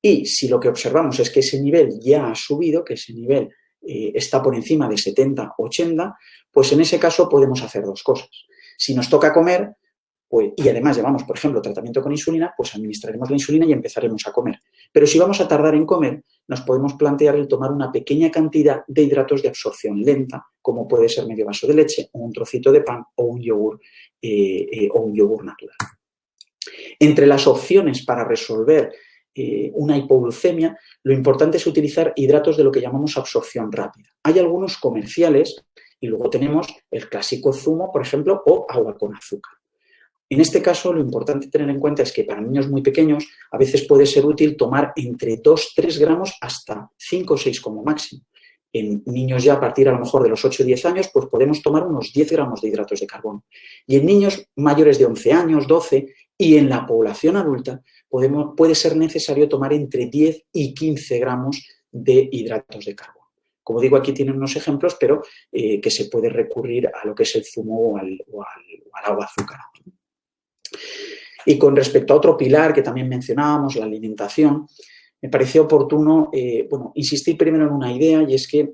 Y si lo que observamos es que ese nivel ya ha subido, que ese nivel está por encima de 70, 80, pues en ese caso podemos hacer dos cosas. Si nos toca comer, pues, y además llevamos, por ejemplo, tratamiento con insulina, pues administraremos la insulina y empezaremos a comer. Pero si vamos a tardar en comer, nos podemos plantear el tomar una pequeña cantidad de hidratos de absorción lenta, como puede ser medio vaso de leche, o un trocito de pan, o un yogur natural. Entre las opciones para resolver una hipoglucemia, lo importante es utilizar hidratos de lo que llamamos absorción rápida. Hay algunos comerciales y luego tenemos el clásico zumo, por ejemplo, o agua con azúcar. En este caso, lo importante tener en cuenta es que para niños muy pequeños a veces puede ser útil tomar entre 2-3 gramos hasta 5 o 6 como máximo. En niños ya a partir a lo mejor de los 8 o 10 años, pues podemos tomar unos 10 gramos de hidratos de carbono. Y en niños mayores de 11 años, 12, y en la población adulta puede ser necesario tomar entre 10 y 15 gramos de hidratos de carbono. Como digo, aquí tienen unos ejemplos, pero que se puede recurrir a lo que es el zumo o al agua azucarada. Y con respecto a otro pilar que también mencionábamos, la alimentación, me pareció oportuno insistir primero en una idea, y es que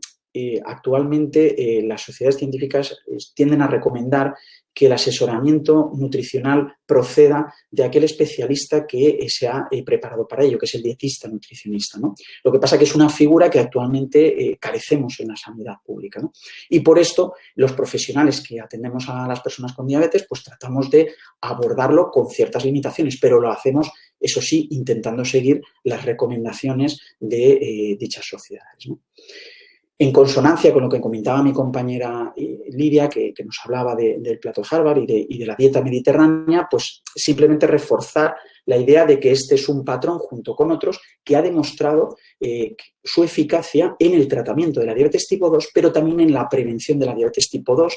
actualmente las sociedades científicas tienden a recomendar que el asesoramiento nutricional proceda de aquel especialista que se ha preparado para ello, que es el dietista nutricionista, ¿no? Lo que pasa que es una figura que actualmente carecemos en la sanidad pública, ¿no? Y por esto los profesionales que atendemos a las personas con diabetes, pues tratamos de abordarlo con ciertas limitaciones, pero lo hacemos, eso sí, intentando seguir las recomendaciones de dichas sociedades, ¿no? En consonancia con lo que comentaba mi compañera Lidia, que nos hablaba del plato Harvard y de la dieta mediterránea, pues simplemente reforzar la idea de que este es un patrón junto con otros que ha demostrado su eficacia en el tratamiento de la diabetes tipo 2, pero también en la prevención de la diabetes tipo 2,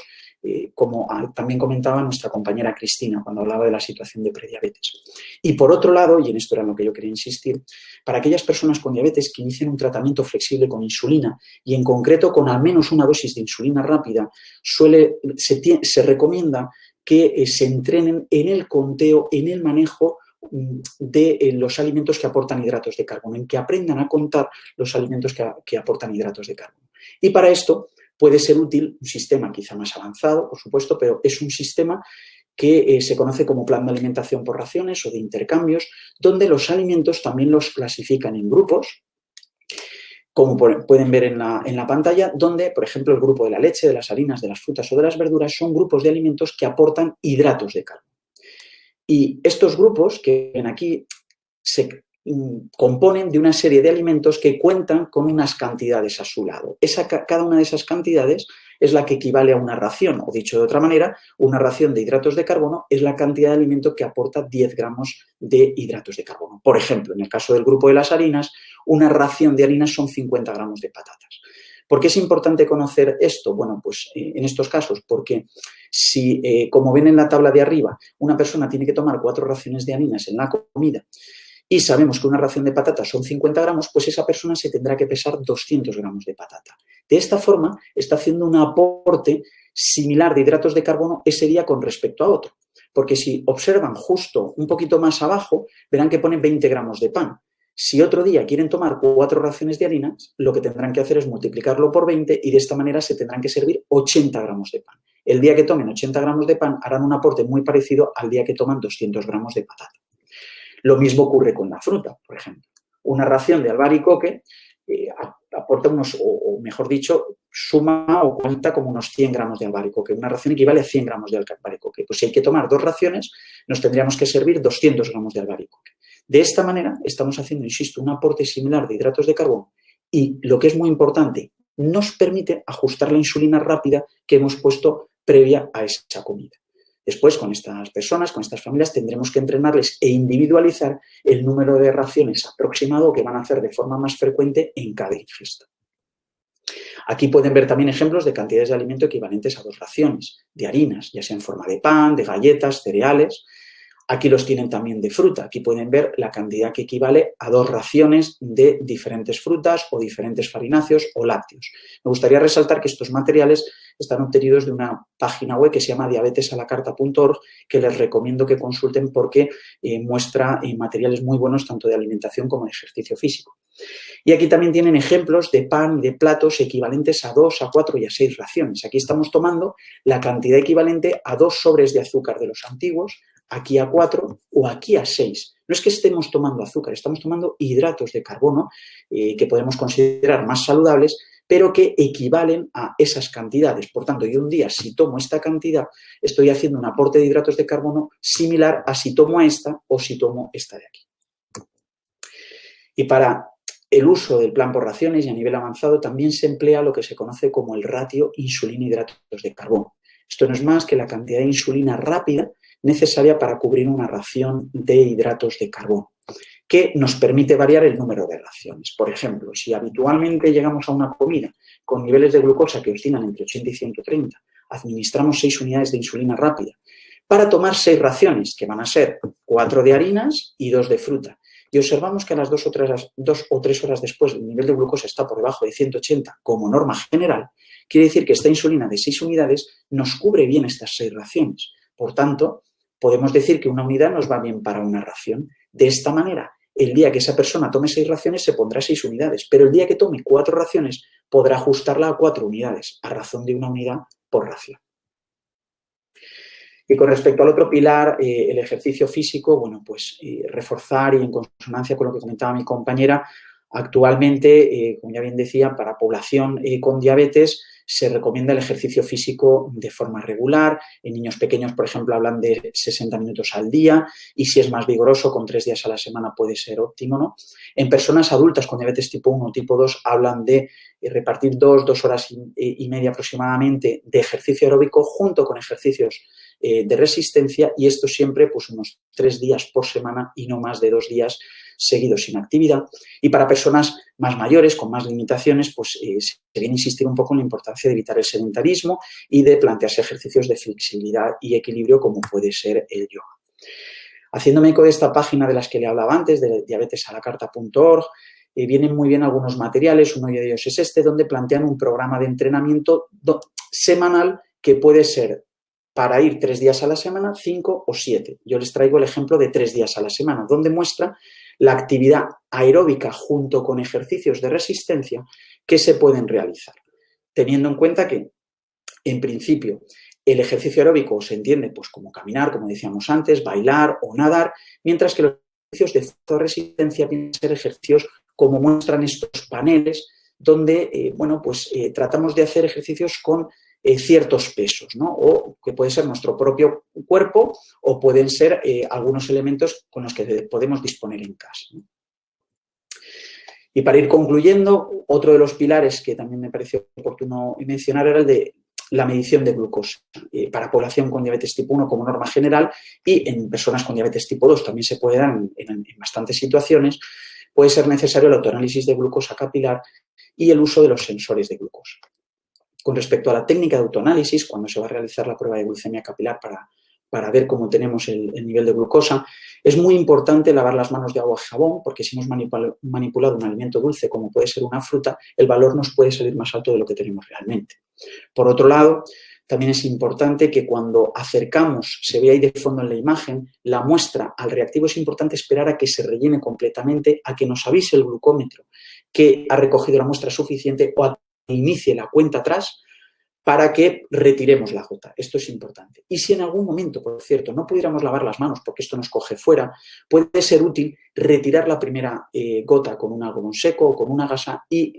como también comentaba nuestra compañera Cristina cuando hablaba de la situación de prediabetes. Y por otro lado, y en esto era en lo que yo quería insistir, para aquellas personas con diabetes que inician un tratamiento flexible con insulina y en concreto con al menos una dosis de insulina rápida, se recomienda que se entrenen en el conteo, en el manejo de los alimentos que aportan hidratos de carbono, en que aprendan a contar los alimentos que aportan hidratos de carbono. Y para esto puede ser útil un sistema quizá más avanzado, por supuesto, pero es un sistema que se conoce como plan de alimentación por raciones o de intercambios, donde los alimentos también los clasifican en grupos, como pueden ver en la pantalla, donde, por ejemplo, el grupo de la leche, de las harinas, de las frutas o de las verduras son grupos de alimentos que aportan hidratos de carbono. Y estos grupos que ven aquí se componen de una serie de alimentos que cuentan con unas cantidades a su lado. Cada una de esas cantidades es la que equivale a una ración, o dicho de otra manera, una ración de hidratos de carbono es la cantidad de alimento que aporta 10 gramos de hidratos de carbono. Por ejemplo, en el caso del grupo de las harinas, una ración de harinas son 50 gramos de patatas. ¿Por qué es importante conocer esto? Bueno, pues en estos casos, porque si, como ven en la tabla de arriba, una persona tiene que tomar 4 raciones de harinas en la comida y sabemos que una ración de patatas son 50 gramos, pues esa persona se tendrá que pesar 200 gramos de patata. De esta forma, está haciendo un aporte similar de hidratos de carbono ese día con respecto a otro. Porque si observan justo un poquito más abajo, verán que pone 20 gramos de pan. Si otro día quieren tomar 4 raciones de harinas, lo que tendrán que hacer es multiplicarlo por 20 y de esta manera se tendrán que servir 80 gramos de pan. El día que tomen 80 gramos de pan harán un aporte muy parecido al día que toman 200 gramos de patata. Lo mismo ocurre con la fruta, por ejemplo. Una ración de albaricoque aporta o mejor dicho, suma o cuenta como unos 100 gramos de albaricoque. Una ración equivale a 100 gramos de albaricoque. Pues si hay que tomar 2 raciones, nos tendríamos que servir 200 gramos de albaricoque. De esta manera estamos haciendo, insisto, un aporte similar de hidratos de carbono y, lo que es muy importante, nos permite ajustar la insulina rápida que hemos puesto previa a esa comida. Después, con estas personas, con estas familias, tendremos que entrenarles e individualizar el número de raciones aproximado que van a hacer de forma más frecuente en cada ingesta. Aquí pueden ver también ejemplos de cantidades de alimento equivalentes a 2 raciones de harinas, ya sea en forma de pan, de galletas, cereales. Aquí los tienen también de fruta. Aquí pueden ver la cantidad que equivale a 2 raciones de diferentes frutas o diferentes farináceos o lácteos. Me gustaría resaltar que estos materiales están obtenidos de una página web que se llama diabetesalacarta.org, que les recomiendo que consulten porque muestra materiales muy buenos tanto de alimentación como de ejercicio físico. Y aquí también tienen ejemplos de pan y de platos equivalentes a 2, a 4 y a 6 raciones. Aquí estamos tomando la cantidad equivalente a 2 sobres de azúcar de los antiguos, aquí a 4 o aquí a 6. No es que estemos tomando azúcar, estamos tomando hidratos de carbono que podemos considerar más saludables, pero que equivalen a esas cantidades. Por tanto, yo un día, si tomo esta cantidad, estoy haciendo un aporte de hidratos de carbono similar a si tomo esta o si tomo esta de aquí. Y para el uso del plan por raciones y a nivel avanzado también se emplea lo que se conoce como el ratio insulina-hidratos de carbono. Esto no es más que la cantidad de insulina rápida necesaria para cubrir una ración de hidratos de carbono, que nos permite variar el número de raciones. Por ejemplo, si habitualmente llegamos a una comida con niveles de glucosa que oscilan entre 80 y 130, administramos 6 unidades de insulina rápida para tomar 6 raciones, que van a ser 4 de harinas y 2 de fruta. Y observamos que a las 2 o 3 horas después el nivel de glucosa está por debajo de 180 como norma general, quiere decir que esta insulina de 6 unidades nos cubre bien estas 6 raciones. Por tanto, podemos decir que una unidad nos va bien para una ración. De esta manera, el día que esa persona tome 6 raciones se pondrá 6 unidades, pero el día que tome 4 raciones podrá ajustarla a 4 unidades, a razón de una unidad por ración. Y con respecto al otro pilar, el ejercicio físico, bueno, pues reforzar y en consonancia con lo que comentaba mi compañera, actualmente, como ya bien decía, para población con diabetes se recomienda el ejercicio físico de forma regular. En niños pequeños, por ejemplo, hablan de 60 minutos al día y si es más vigoroso, con 3 días a la semana puede ser óptimo, ¿no? En personas adultas con diabetes tipo 1 o tipo 2 hablan de repartir 2 horas y media aproximadamente de ejercicio aeróbico junto con ejercicios de resistencia y esto siempre pues unos 3 días por semana y no más de 2 días seguidos sin actividad. Y para personas más mayores, con más limitaciones, pues se viene a insistir un poco en la importancia de evitar el sedentarismo y de plantearse ejercicios de flexibilidad y equilibrio como puede ser el yoga. Haciéndome eco de esta página de las que le hablaba antes, de diabetesalacarta.org, vienen muy bien algunos materiales, uno de ellos es este, donde plantean un programa de entrenamiento semanal que puede ser para ir 3 días a la semana, 5 o 7. Yo les traigo el ejemplo de 3 días a la semana, donde muestra la actividad aeróbica junto con ejercicios de resistencia que se pueden realizar. Teniendo en cuenta que, en principio, el ejercicio aeróbico se entiende pues, como caminar, como decíamos antes, bailar o nadar, mientras que los ejercicios de resistencia tienen que ser ejercicios como muestran estos paneles, donde tratamos de hacer ejercicios con ciertos pesos, ¿no? O que puede ser nuestro propio cuerpo o pueden ser algunos elementos con los que podemos disponer en casa, ¿no? Y para ir concluyendo, otro de los pilares que también me pareció oportuno mencionar era el de la medición de glucosa para población con diabetes tipo 1 como norma general y en personas con diabetes tipo 2 también se puede dar en bastantes situaciones. Puede ser necesario el autoanálisis de glucosa capilar y el uso de los sensores de glucosa. Con respecto a la técnica de autoanálisis, cuando se va a realizar la prueba de glucemia capilar para ver cómo tenemos el nivel de glucosa, es muy importante lavar las manos de agua y jabón, porque si hemos manipulado un alimento dulce, como puede ser una fruta, el valor nos puede salir más alto de lo que tenemos realmente. Por otro lado, también es importante que cuando acercamos, se ve ahí de fondo en la imagen, la muestra al reactivo, es importante esperar a que se rellene completamente, a que nos avise el glucómetro que ha recogido la muestra suficiente o a que inicie la cuenta atrás para que retiremos la gota. Esto es importante. Y si en algún momento, por cierto, no pudiéramos lavar las manos porque esto nos coge fuera, puede ser útil retirar la primera gota con un algodón seco o con una gasa y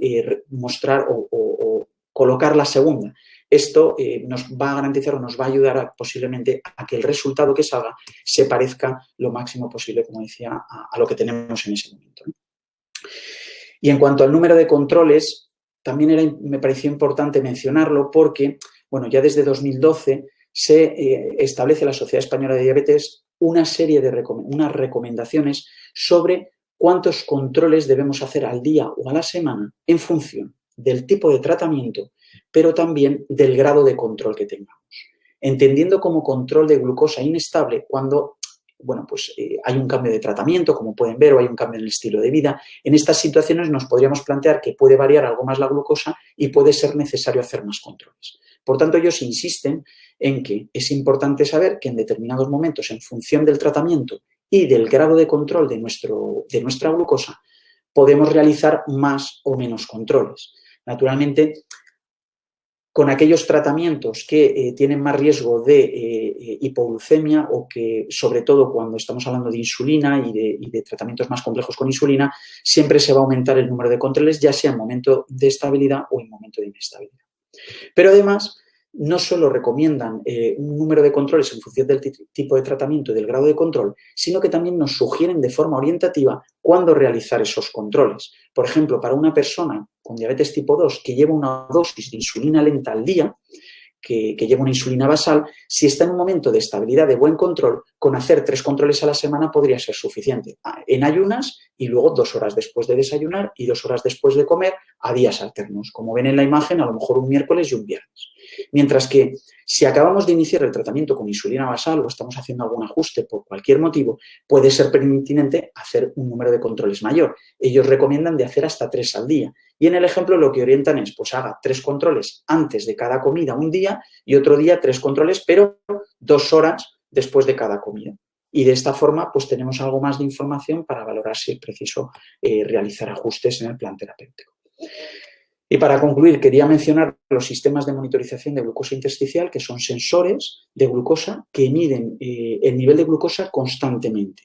mostrar o colocar la segunda. Esto nos va a garantizar o nos va a ayudar posiblemente a que el resultado que salga se parezca lo máximo posible, como decía, a lo que tenemos en ese momento, ¿no? Y en cuanto al número de controles, también me pareció importante mencionarlo porque, bueno, ya desde 2012 se establece la Sociedad Española de Diabetes una serie de unas recomendaciones sobre cuántos controles debemos hacer al día o a la semana en función del tipo de tratamiento, pero también del grado de control que tengamos. Entendiendo como control de glucosa inestable cuando hay un cambio de tratamiento, como pueden ver, o hay un cambio en el estilo de vida. En estas situaciones nos podríamos plantear que puede variar algo más la glucosa y puede ser necesario hacer más controles. Por tanto, ellos insisten en que es importante saber que en determinados momentos, en función del tratamiento y del grado de control de nuestra glucosa, podemos realizar más o menos controles. Naturalmente, con aquellos tratamientos que tienen más riesgo de hipoglucemia o que, sobre todo cuando estamos hablando de insulina y de tratamientos más complejos con insulina, siempre se va a aumentar el número de controles, ya sea en momento de estabilidad o en momento de inestabilidad. Pero además, no solo recomiendan un número de controles en función del tipo de tratamiento y del grado de control, sino que también nos sugieren de forma orientativa cuándo realizar esos controles. Por ejemplo, para una persona con diabetes tipo 2 que lleva una dosis de insulina lenta al día, que lleva una insulina basal, si está en un momento de estabilidad, de buen control, con hacer 3 controles a la semana podría ser suficiente. En ayunas y luego 2 horas después de desayunar y 2 horas después de comer a días alternos. Como ven en la imagen, a lo mejor un miércoles y un viernes. Mientras que si acabamos de iniciar el tratamiento con insulina basal o estamos haciendo algún ajuste por cualquier motivo, puede ser pertinente hacer un número de controles mayor. Ellos recomiendan de hacer hasta 3 al día. Y en el ejemplo lo que orientan es, pues haga 3 controles antes de cada comida un día y otro día 3 controles, pero 2 horas después de cada comida. Y de esta forma, pues tenemos algo más de información para valorar si es preciso realizar ajustes en el plan terapéutico. Y para concluir, quería mencionar los sistemas de monitorización de glucosa intersticial, que son sensores de glucosa que miden el nivel de glucosa constantemente.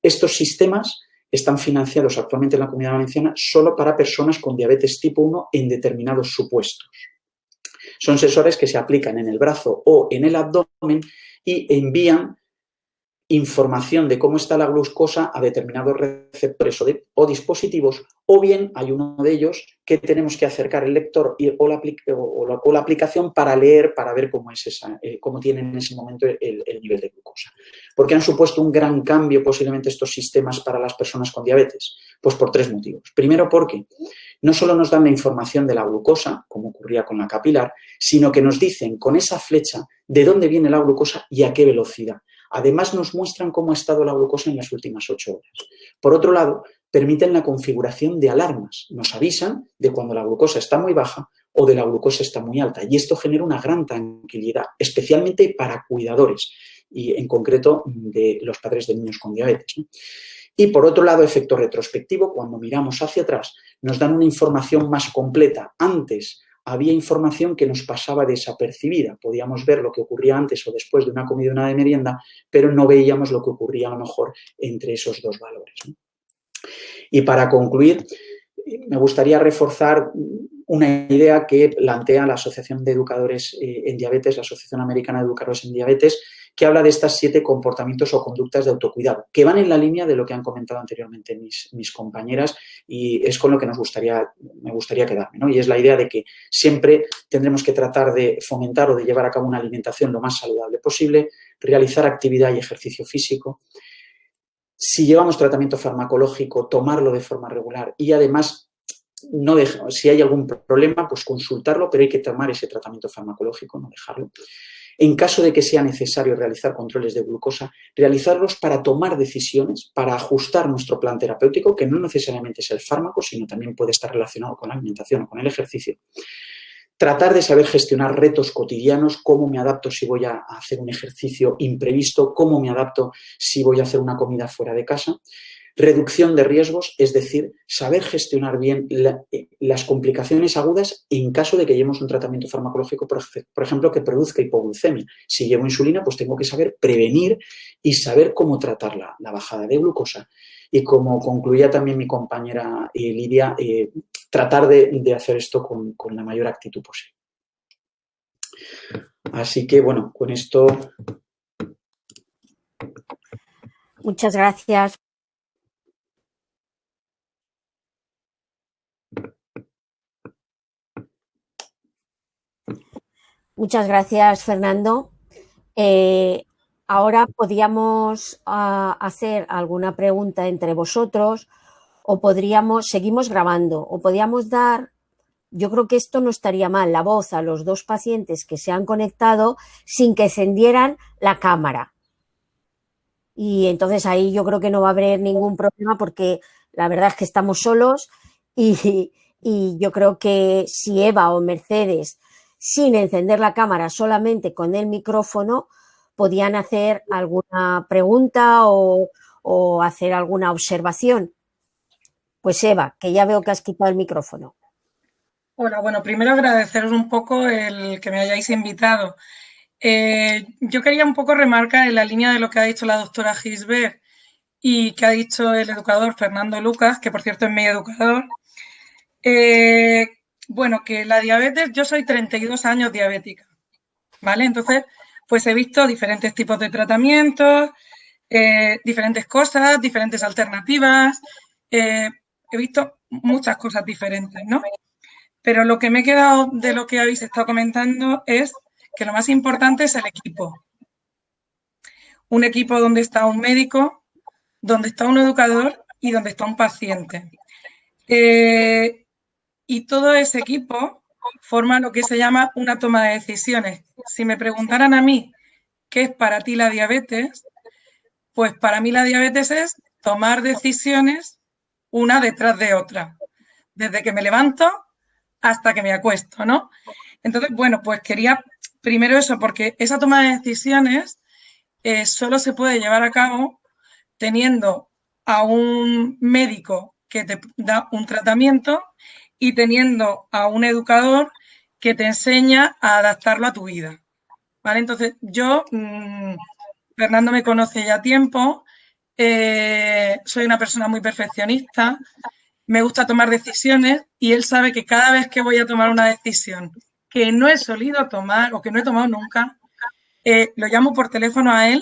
Estos sistemas están financiados actualmente en la Comunidad Valenciana solo para personas con diabetes tipo 1 en determinados supuestos. Son sensores que se aplican en el brazo o en el abdomen y envían información de cómo está la glucosa a determinados receptores o dispositivos, o bien hay uno de ellos que tenemos que acercar el lector o la aplicación para leer, para ver cómo tiene en ese momento el nivel de glucosa. ¿Por qué han supuesto un gran cambio posiblemente estos sistemas para las personas con diabetes? Pues por 3 motivos. Primero, porque no solo nos dan la información de la glucosa, como ocurría con la capilar, sino que nos dicen con esa flecha de dónde viene la glucosa y a qué velocidad. Además, nos muestran cómo ha estado la glucosa en las últimas 8 horas. Por otro lado, permiten la configuración de alarmas. Nos avisan de cuando la glucosa está muy baja o de la glucosa está muy alta. Y esto genera una gran tranquilidad, especialmente para cuidadores y, en concreto, de los padres de niños con diabetes, ¿no? Y, por otro lado, efecto retrospectivo, cuando miramos hacia atrás, nos dan una información más completa. Antes había información que nos pasaba desapercibida. Podíamos ver lo que ocurría antes o después de una comida o una de merienda, pero no veíamos lo que ocurría a lo mejor entre esos 2 valores, ¿no? Y para concluir, me gustaría reforzar una idea que plantea la Asociación de Educadores en Diabetes, la Asociación Americana de Educadores en Diabetes, que habla de estas 7 comportamientos o conductas de autocuidado, que van en la línea de lo que han comentado anteriormente mis compañeras, y es con lo que me gustaría quedarme, ¿no? Y es la idea de que siempre tendremos que tratar de fomentar o de llevar a cabo una alimentación lo más saludable posible, realizar actividad y ejercicio físico. Si llevamos tratamiento farmacológico, tomarlo de forma regular y además si hay algún problema, pues consultarlo, pero hay que tomar ese tratamiento farmacológico, no dejarlo. En caso de que sea necesario realizar controles de glucosa, realizarlos para tomar decisiones, para ajustar nuestro plan terapéutico, que no necesariamente es el fármaco, sino también puede estar relacionado con la alimentación o con el ejercicio. Tratar de saber gestionar retos cotidianos, cómo me adapto si voy a hacer un ejercicio imprevisto, cómo me adapto si voy a hacer una comida fuera de casa. Reducción de riesgos, es decir, saber gestionar bien las complicaciones agudas en caso de que llevemos un tratamiento farmacológico, por ejemplo, que produzca hipoglucemia. Si llevo insulina, pues tengo que saber prevenir y saber cómo tratar la bajada de glucosa. Y como concluía también mi compañera Lidia, tratar de hacer esto con la mayor actitud posible. Así que, bueno, con esto... Muchas gracias. Muchas gracias, Fernando. Ahora podríamos hacer alguna pregunta entre vosotros o seguimos grabando, o podríamos dar, yo creo que esto no estaría mal, la voz a los dos pacientes que se han conectado sin que encendieran la cámara. Y entonces ahí yo creo que no va a haber ningún problema porque la verdad es que estamos solos y yo creo que si Eva o Mercedes, sin encender la cámara, solamente con el micrófono, podían hacer alguna pregunta o hacer alguna observación. Pues Eva, que ya veo que has quitado el micrófono. Hola, bueno, primero agradeceros un poco el que me hayáis invitado. Yo quería un poco remarcar en la línea de lo que ha dicho la doctora Gisbert y que ha dicho el educador Fernando Lucas, que por cierto es mi educador. Bueno, que la diabetes, yo soy 32 años diabética, ¿vale? Entonces, pues he visto diferentes tipos de tratamientos, diferentes cosas, diferentes alternativas, he visto muchas cosas diferentes, ¿no? Pero lo que me he quedado de lo que habéis estado comentando es que lo más importante es el equipo. Un equipo donde está un médico, donde está un educador y donde está un paciente. Y todo ese equipo forma lo que se llama una toma de decisiones. Si me preguntaran a mí qué es para ti la diabetes, pues para mí la diabetes es tomar decisiones una detrás de otra, desde que me levanto hasta que me acuesto, ¿no? Entonces, bueno, pues quería primero eso, porque esa toma de decisiones solo se puede llevar a cabo teniendo a un médico que te da un tratamiento y teniendo a un educador que te enseña a adaptarlo a tu vida, ¿vale? Entonces, yo, Fernando me conoce ya a tiempo, soy una persona muy perfeccionista, me gusta tomar decisiones y él sabe que cada vez que voy a tomar una decisión que no he solido tomar o que no he tomado nunca, lo llamo por teléfono a él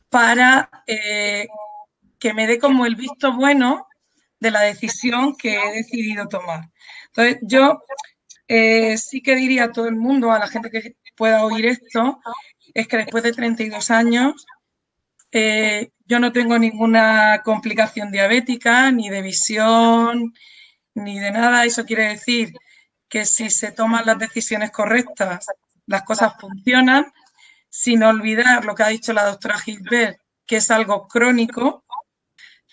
para que me dé como el visto bueno de la decisión que he decidido tomar. Entonces, yo sí que diría a todo el mundo, a la gente que pueda oír esto, es que después de 32 años yo no tengo ninguna complicación diabética, ni de visión, ni de nada. Eso quiere decir que si se toman las decisiones correctas, las cosas funcionan, sin olvidar lo que ha dicho la doctora Gilbert, que es algo crónico,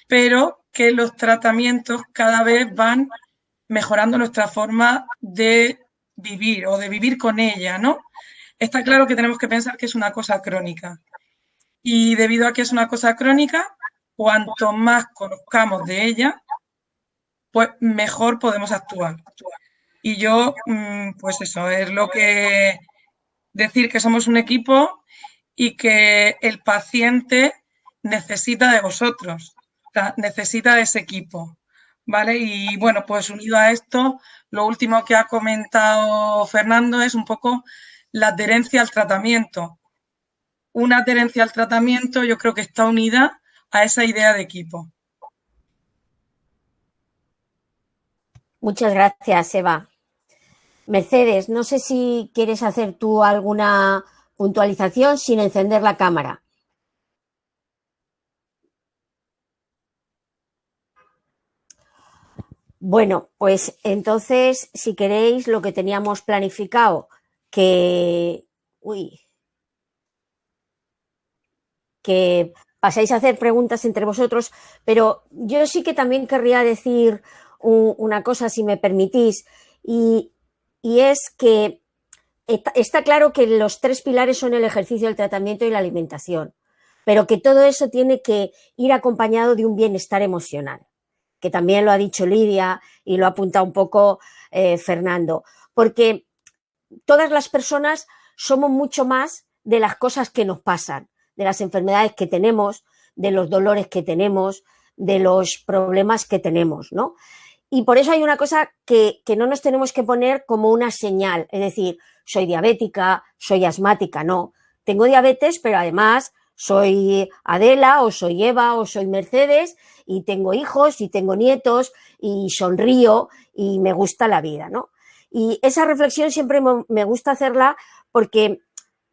pero que los tratamientos cada vez van mejorando nuestra forma de vivir o de vivir con ella, ¿no? Está claro que tenemos que pensar que es una cosa crónica. Y debido a que es una cosa crónica, cuanto más conozcamos de ella, pues mejor podemos actuar. Y yo, pues eso, es lo que decir que somos un equipo y que el paciente necesita de vosotros, o sea, necesita de ese equipo, ¿vale? Y bueno, pues unido a esto, lo último que ha comentado Fernando es un poco la adherencia al tratamiento. Una adherencia al tratamiento yo creo que está unida a esa idea de equipo. Muchas gracias, Eva. Mercedes, no sé si quieres hacer tú alguna puntualización sin encender la cámara. Bueno, pues entonces, si queréis, lo que teníamos planificado, que pasáis a hacer preguntas entre vosotros, pero yo sí que también querría decir una cosa, si me permitís, y es que está claro que los tres pilares son el ejercicio, el tratamiento y la alimentación, pero que todo eso tiene que ir acompañado de un bienestar emocional, que también lo ha dicho Lidia y lo ha apuntado un poco Fernando, porque todas las personas somos mucho más de las cosas que nos pasan, de las enfermedades que tenemos, de los dolores que tenemos, de los problemas que tenemos, ¿no? Y por eso hay una cosa que no nos tenemos que poner como una señal, es decir, soy diabética, soy asmática, no. Tengo diabetes, pero además soy Adela o soy Eva o soy Mercedes y tengo hijos y tengo nietos y sonrío y me gusta la vida, ¿no? Y esa reflexión siempre me gusta hacerla porque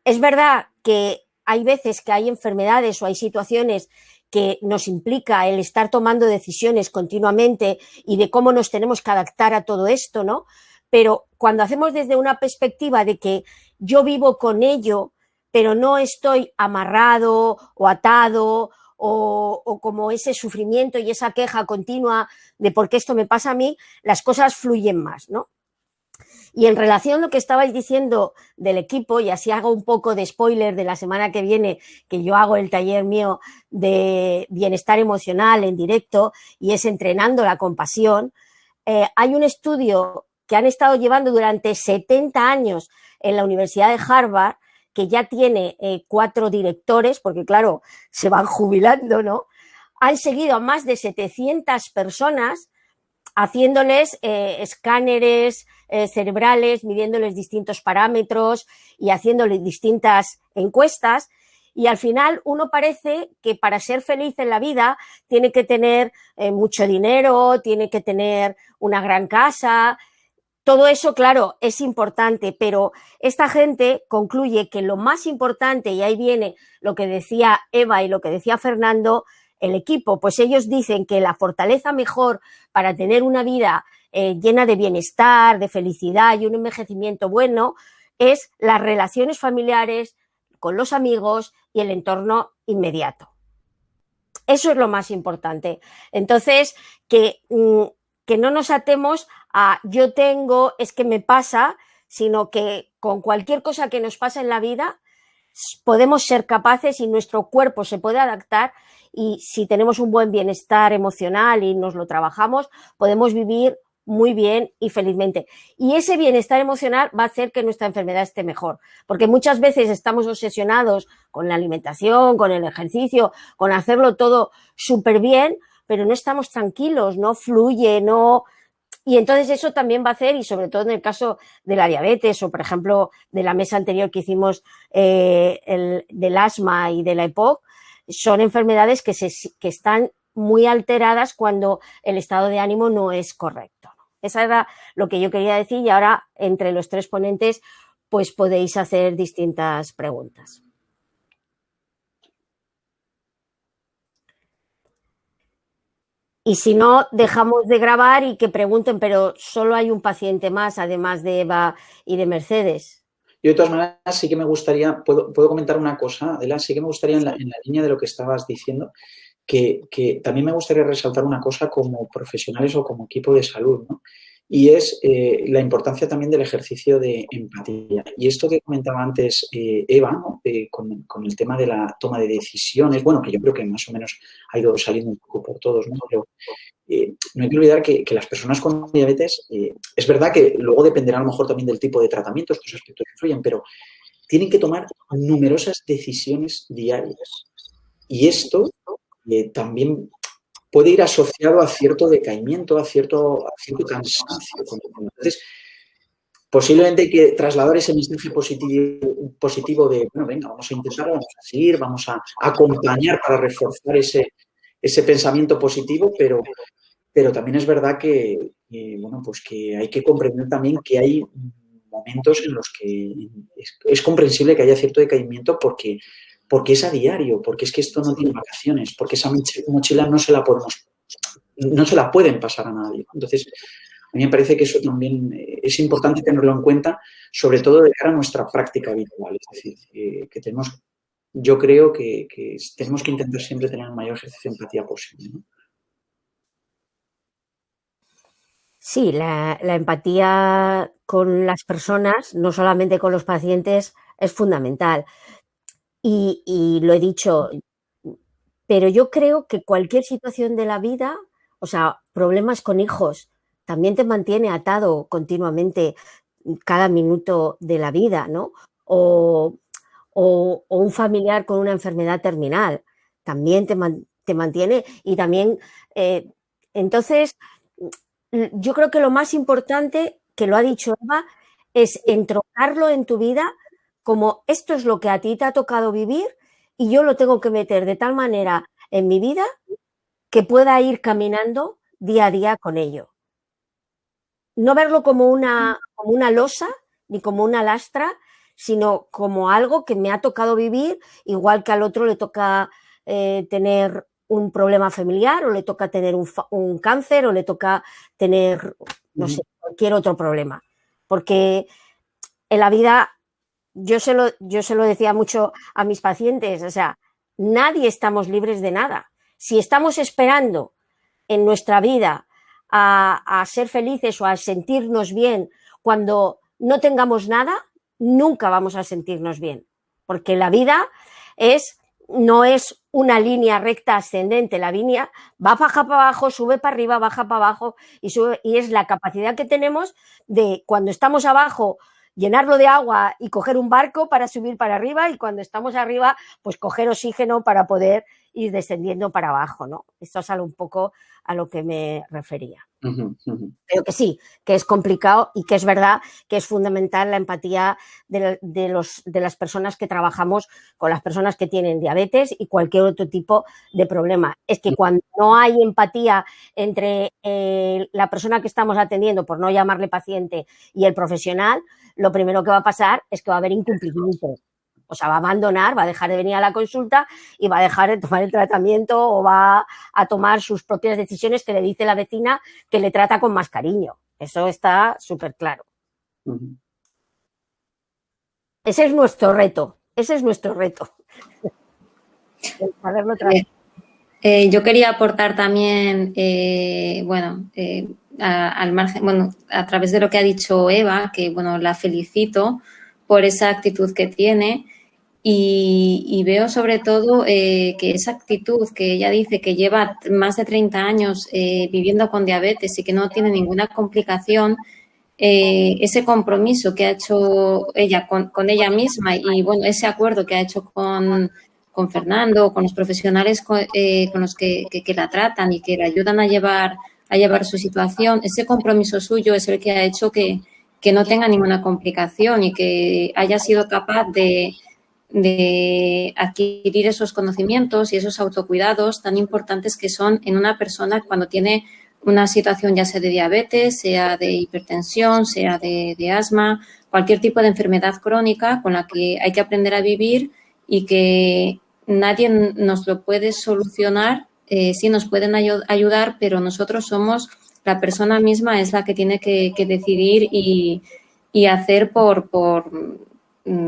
Es verdad que hay veces que hay enfermedades o hay situaciones que nos implica el estar tomando decisiones continuamente y de cómo nos tenemos que adaptar a todo esto, ¿no? Pero cuando hacemos desde una perspectiva de que yo vivo con ello, pero no estoy amarrado o atado o como ese sufrimiento y esa queja continua de por qué esto me pasa a mí, las cosas fluyen más, ¿no? Y en relación a lo que estabais diciendo del equipo, y así hago un poco de spoiler de la semana que viene, que yo hago el taller mío de bienestar emocional en directo, y es entrenando la compasión, hay un estudio que han estado llevando durante 70 años en la Universidad de Harvard, que ya tiene 4 directores, porque claro, se van jubilando, ¿no? Han seguido a más de 700 personas haciéndoles escáneres cerebrales, midiéndoles distintos parámetros y haciéndoles distintas encuestas. Y al final uno parece que para ser feliz en la vida tiene que tener mucho dinero, tiene que tener una gran casa. Todo eso, claro, es importante, pero esta gente concluye que lo más importante, y ahí viene lo que decía Eva y lo que decía Fernando, el equipo, pues ellos dicen que la fortaleza mejor para tener una vida llena de bienestar, de felicidad y un envejecimiento bueno es las relaciones familiares con los amigos y el entorno inmediato. Eso es lo más importante. Entonces, que no nos atemos a yo tengo, es que me pasa, sino que con cualquier cosa que nos pasa en la vida podemos ser capaces y nuestro cuerpo se puede adaptar, y si tenemos un buen bienestar emocional y nos lo trabajamos, podemos vivir muy bien y felizmente. Y ese bienestar emocional va a hacer que nuestra enfermedad esté mejor, porque muchas veces estamos obsesionados con la alimentación, con el ejercicio, con hacerlo todo súper bien, pero no estamos tranquilos, no fluye, no... Y entonces eso también va a hacer, y sobre todo en el caso de la diabetes o, por ejemplo, de la mesa anterior que hicimos del asma y de la EPOC, son enfermedades que están muy alteradas cuando el estado de ánimo no es correcto. Esa era lo que yo quería decir, y ahora entre los 3 ponentes pues podéis hacer distintas preguntas. Y si no, dejamos de grabar y que pregunten, pero solo hay un paciente más, además de Eva y de Mercedes. Yo, de todas maneras, sí que me gustaría, ¿puedo comentar una cosa, Adela? Sí que me gustaría, en la línea de lo que estabas diciendo, que también me gustaría resaltar una cosa como profesionales o como equipo de salud, ¿no? Y es la importancia también del ejercicio de empatía. Y esto que comentaba antes Eva, ¿no? Con el tema de la toma de decisiones, bueno, que yo creo que más o menos ha ido saliendo un poco por todos, ¿no? Pero no hay que olvidar que las personas con diabetes, es verdad que luego dependerá a lo mejor también del tipo de tratamiento, estos aspectos influyen, pero tienen que tomar numerosas decisiones diarias. Y esto también puede ir asociado a cierto decaimiento, a cierto cansancio. Entonces, posiblemente hay que trasladar ese mensaje positivo de, bueno, venga, vamos a intentarlo, vamos a seguir, vamos a acompañar para reforzar ese pensamiento positivo, pero también es verdad que, bueno, pues que hay que comprender también que hay momentos en los que es comprensible que haya cierto decaimiento porque es a diario, porque es que esto no tiene vacaciones, porque esa mochila no se la pueden pasar a nadie. Entonces, a mí me parece que eso también es importante tenerlo en cuenta, sobre todo de cara a nuestra práctica habitual. Es decir, que yo creo que tenemos que intentar siempre tener el mayor ejercicio de empatía posible, ¿no? Sí, la empatía con las personas, no solamente con los pacientes, es fundamental. Y lo he dicho, pero yo creo que cualquier situación de la vida, o sea, problemas con hijos, también te mantiene atado continuamente cada minuto de la vida, ¿no? O un familiar con una enfermedad terminal, también te mantiene, y también, entonces, yo creo que lo más importante, que lo ha dicho Eva, es entroncarlo en tu vida como esto es lo que a ti te ha tocado vivir y yo lo tengo que meter de tal manera en mi vida que pueda ir caminando día a día con ello. No verlo como una losa ni como una lastra, sino como algo que me ha tocado vivir, igual que al otro le toca tener un problema familiar, o le toca tener un cáncer, o le toca tener, no sé, cualquier otro problema. Porque en la vida, yo se lo decía mucho a mis pacientes, o sea, nadie estamos libres de nada. Si estamos esperando en nuestra vida a ser felices o a sentirnos bien cuando no tengamos nada, nunca vamos a sentirnos bien, porque la vida no es una línea recta ascendente, la línea baja para abajo, sube para arriba, baja para abajo, y es la capacidad que tenemos de, cuando estamos abajo, llenarlo de agua y coger un barco para subir para arriba, y cuando estamos arriba, pues coger oxígeno para poder ir descendiendo para abajo, ¿no? Esto es algo un poco a lo que me refería. Pero que sí, que es complicado, y que es verdad que es fundamental la empatía de las personas que trabajamos con las personas que tienen diabetes y cualquier otro tipo de problema. Es que cuando no hay empatía entre la persona que estamos atendiendo, por no llamarle paciente, y el profesional, lo primero que va a pasar es que va a haber incumplimientos. O sea, va a abandonar, va a dejar de venir a la consulta y va a dejar de tomar el tratamiento, o va a tomar sus propias decisiones que le dice la vecina que le trata con más cariño. Eso está súper claro. Ese es nuestro reto. Yo quería aportar también, al margen, a través de lo que ha dicho Eva, que la felicito por esa actitud que tiene. Y veo sobre todo que esa actitud que ella dice que lleva más de 30 años viviendo con diabetes y que no tiene ninguna complicación, ese compromiso que ha hecho ella con ella misma, y ese acuerdo que ha hecho con Fernando, con los profesionales con los que la tratan y que la ayudan a llevar su situación, ese compromiso suyo es el que ha hecho que no tenga ninguna complicación y que haya sido capaz de adquirir esos conocimientos y esos autocuidados tan importantes que son en una persona cuando tiene una situación, ya sea de diabetes, sea de hipertensión, sea de asma, cualquier tipo de enfermedad crónica con la que hay que aprender a vivir, y que nadie nos lo puede solucionar. Sí nos pueden ayudar, pero nosotros somos, la persona misma es la que tiene que decidir y hacer por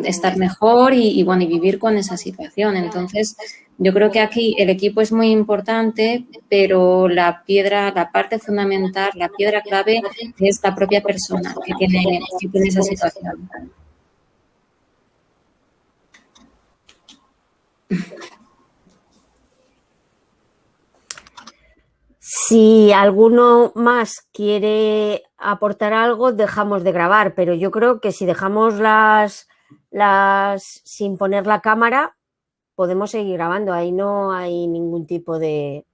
estar mejor y vivir con esa situación. Entonces, yo creo que aquí el equipo es muy importante, pero la parte fundamental, la piedra clave es la propia persona que tiene esa situación. Si alguno más quiere aportar algo, dejamos de grabar, pero yo creo que si dejamos sin poner la cámara, podemos seguir grabando. Ahí no hay ningún tipo de...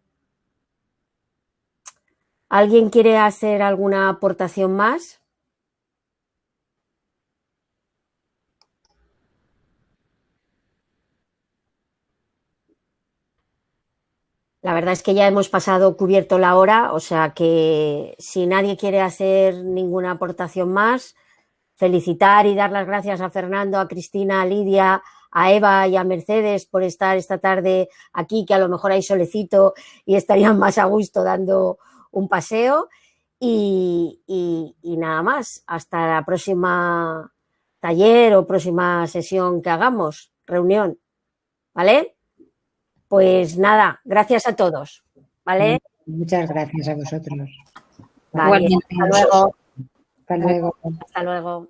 ¿Alguien quiere hacer alguna aportación más? La verdad es que ya hemos cubierto la hora, o sea que si nadie quiere hacer ninguna aportación más, felicitar y dar las gracias a Fernando, a Cristina, a Lidia, a Eva y a Mercedes por estar esta tarde aquí, que a lo mejor hay solecito y estarían más a gusto dando un paseo. Y nada más, hasta la próxima taller o próxima sesión que hagamos, reunión, ¿vale? Pues nada, gracias a todos, ¿vale? Muchas gracias a vosotros. Vale, hasta luego. Hasta luego. Hasta luego.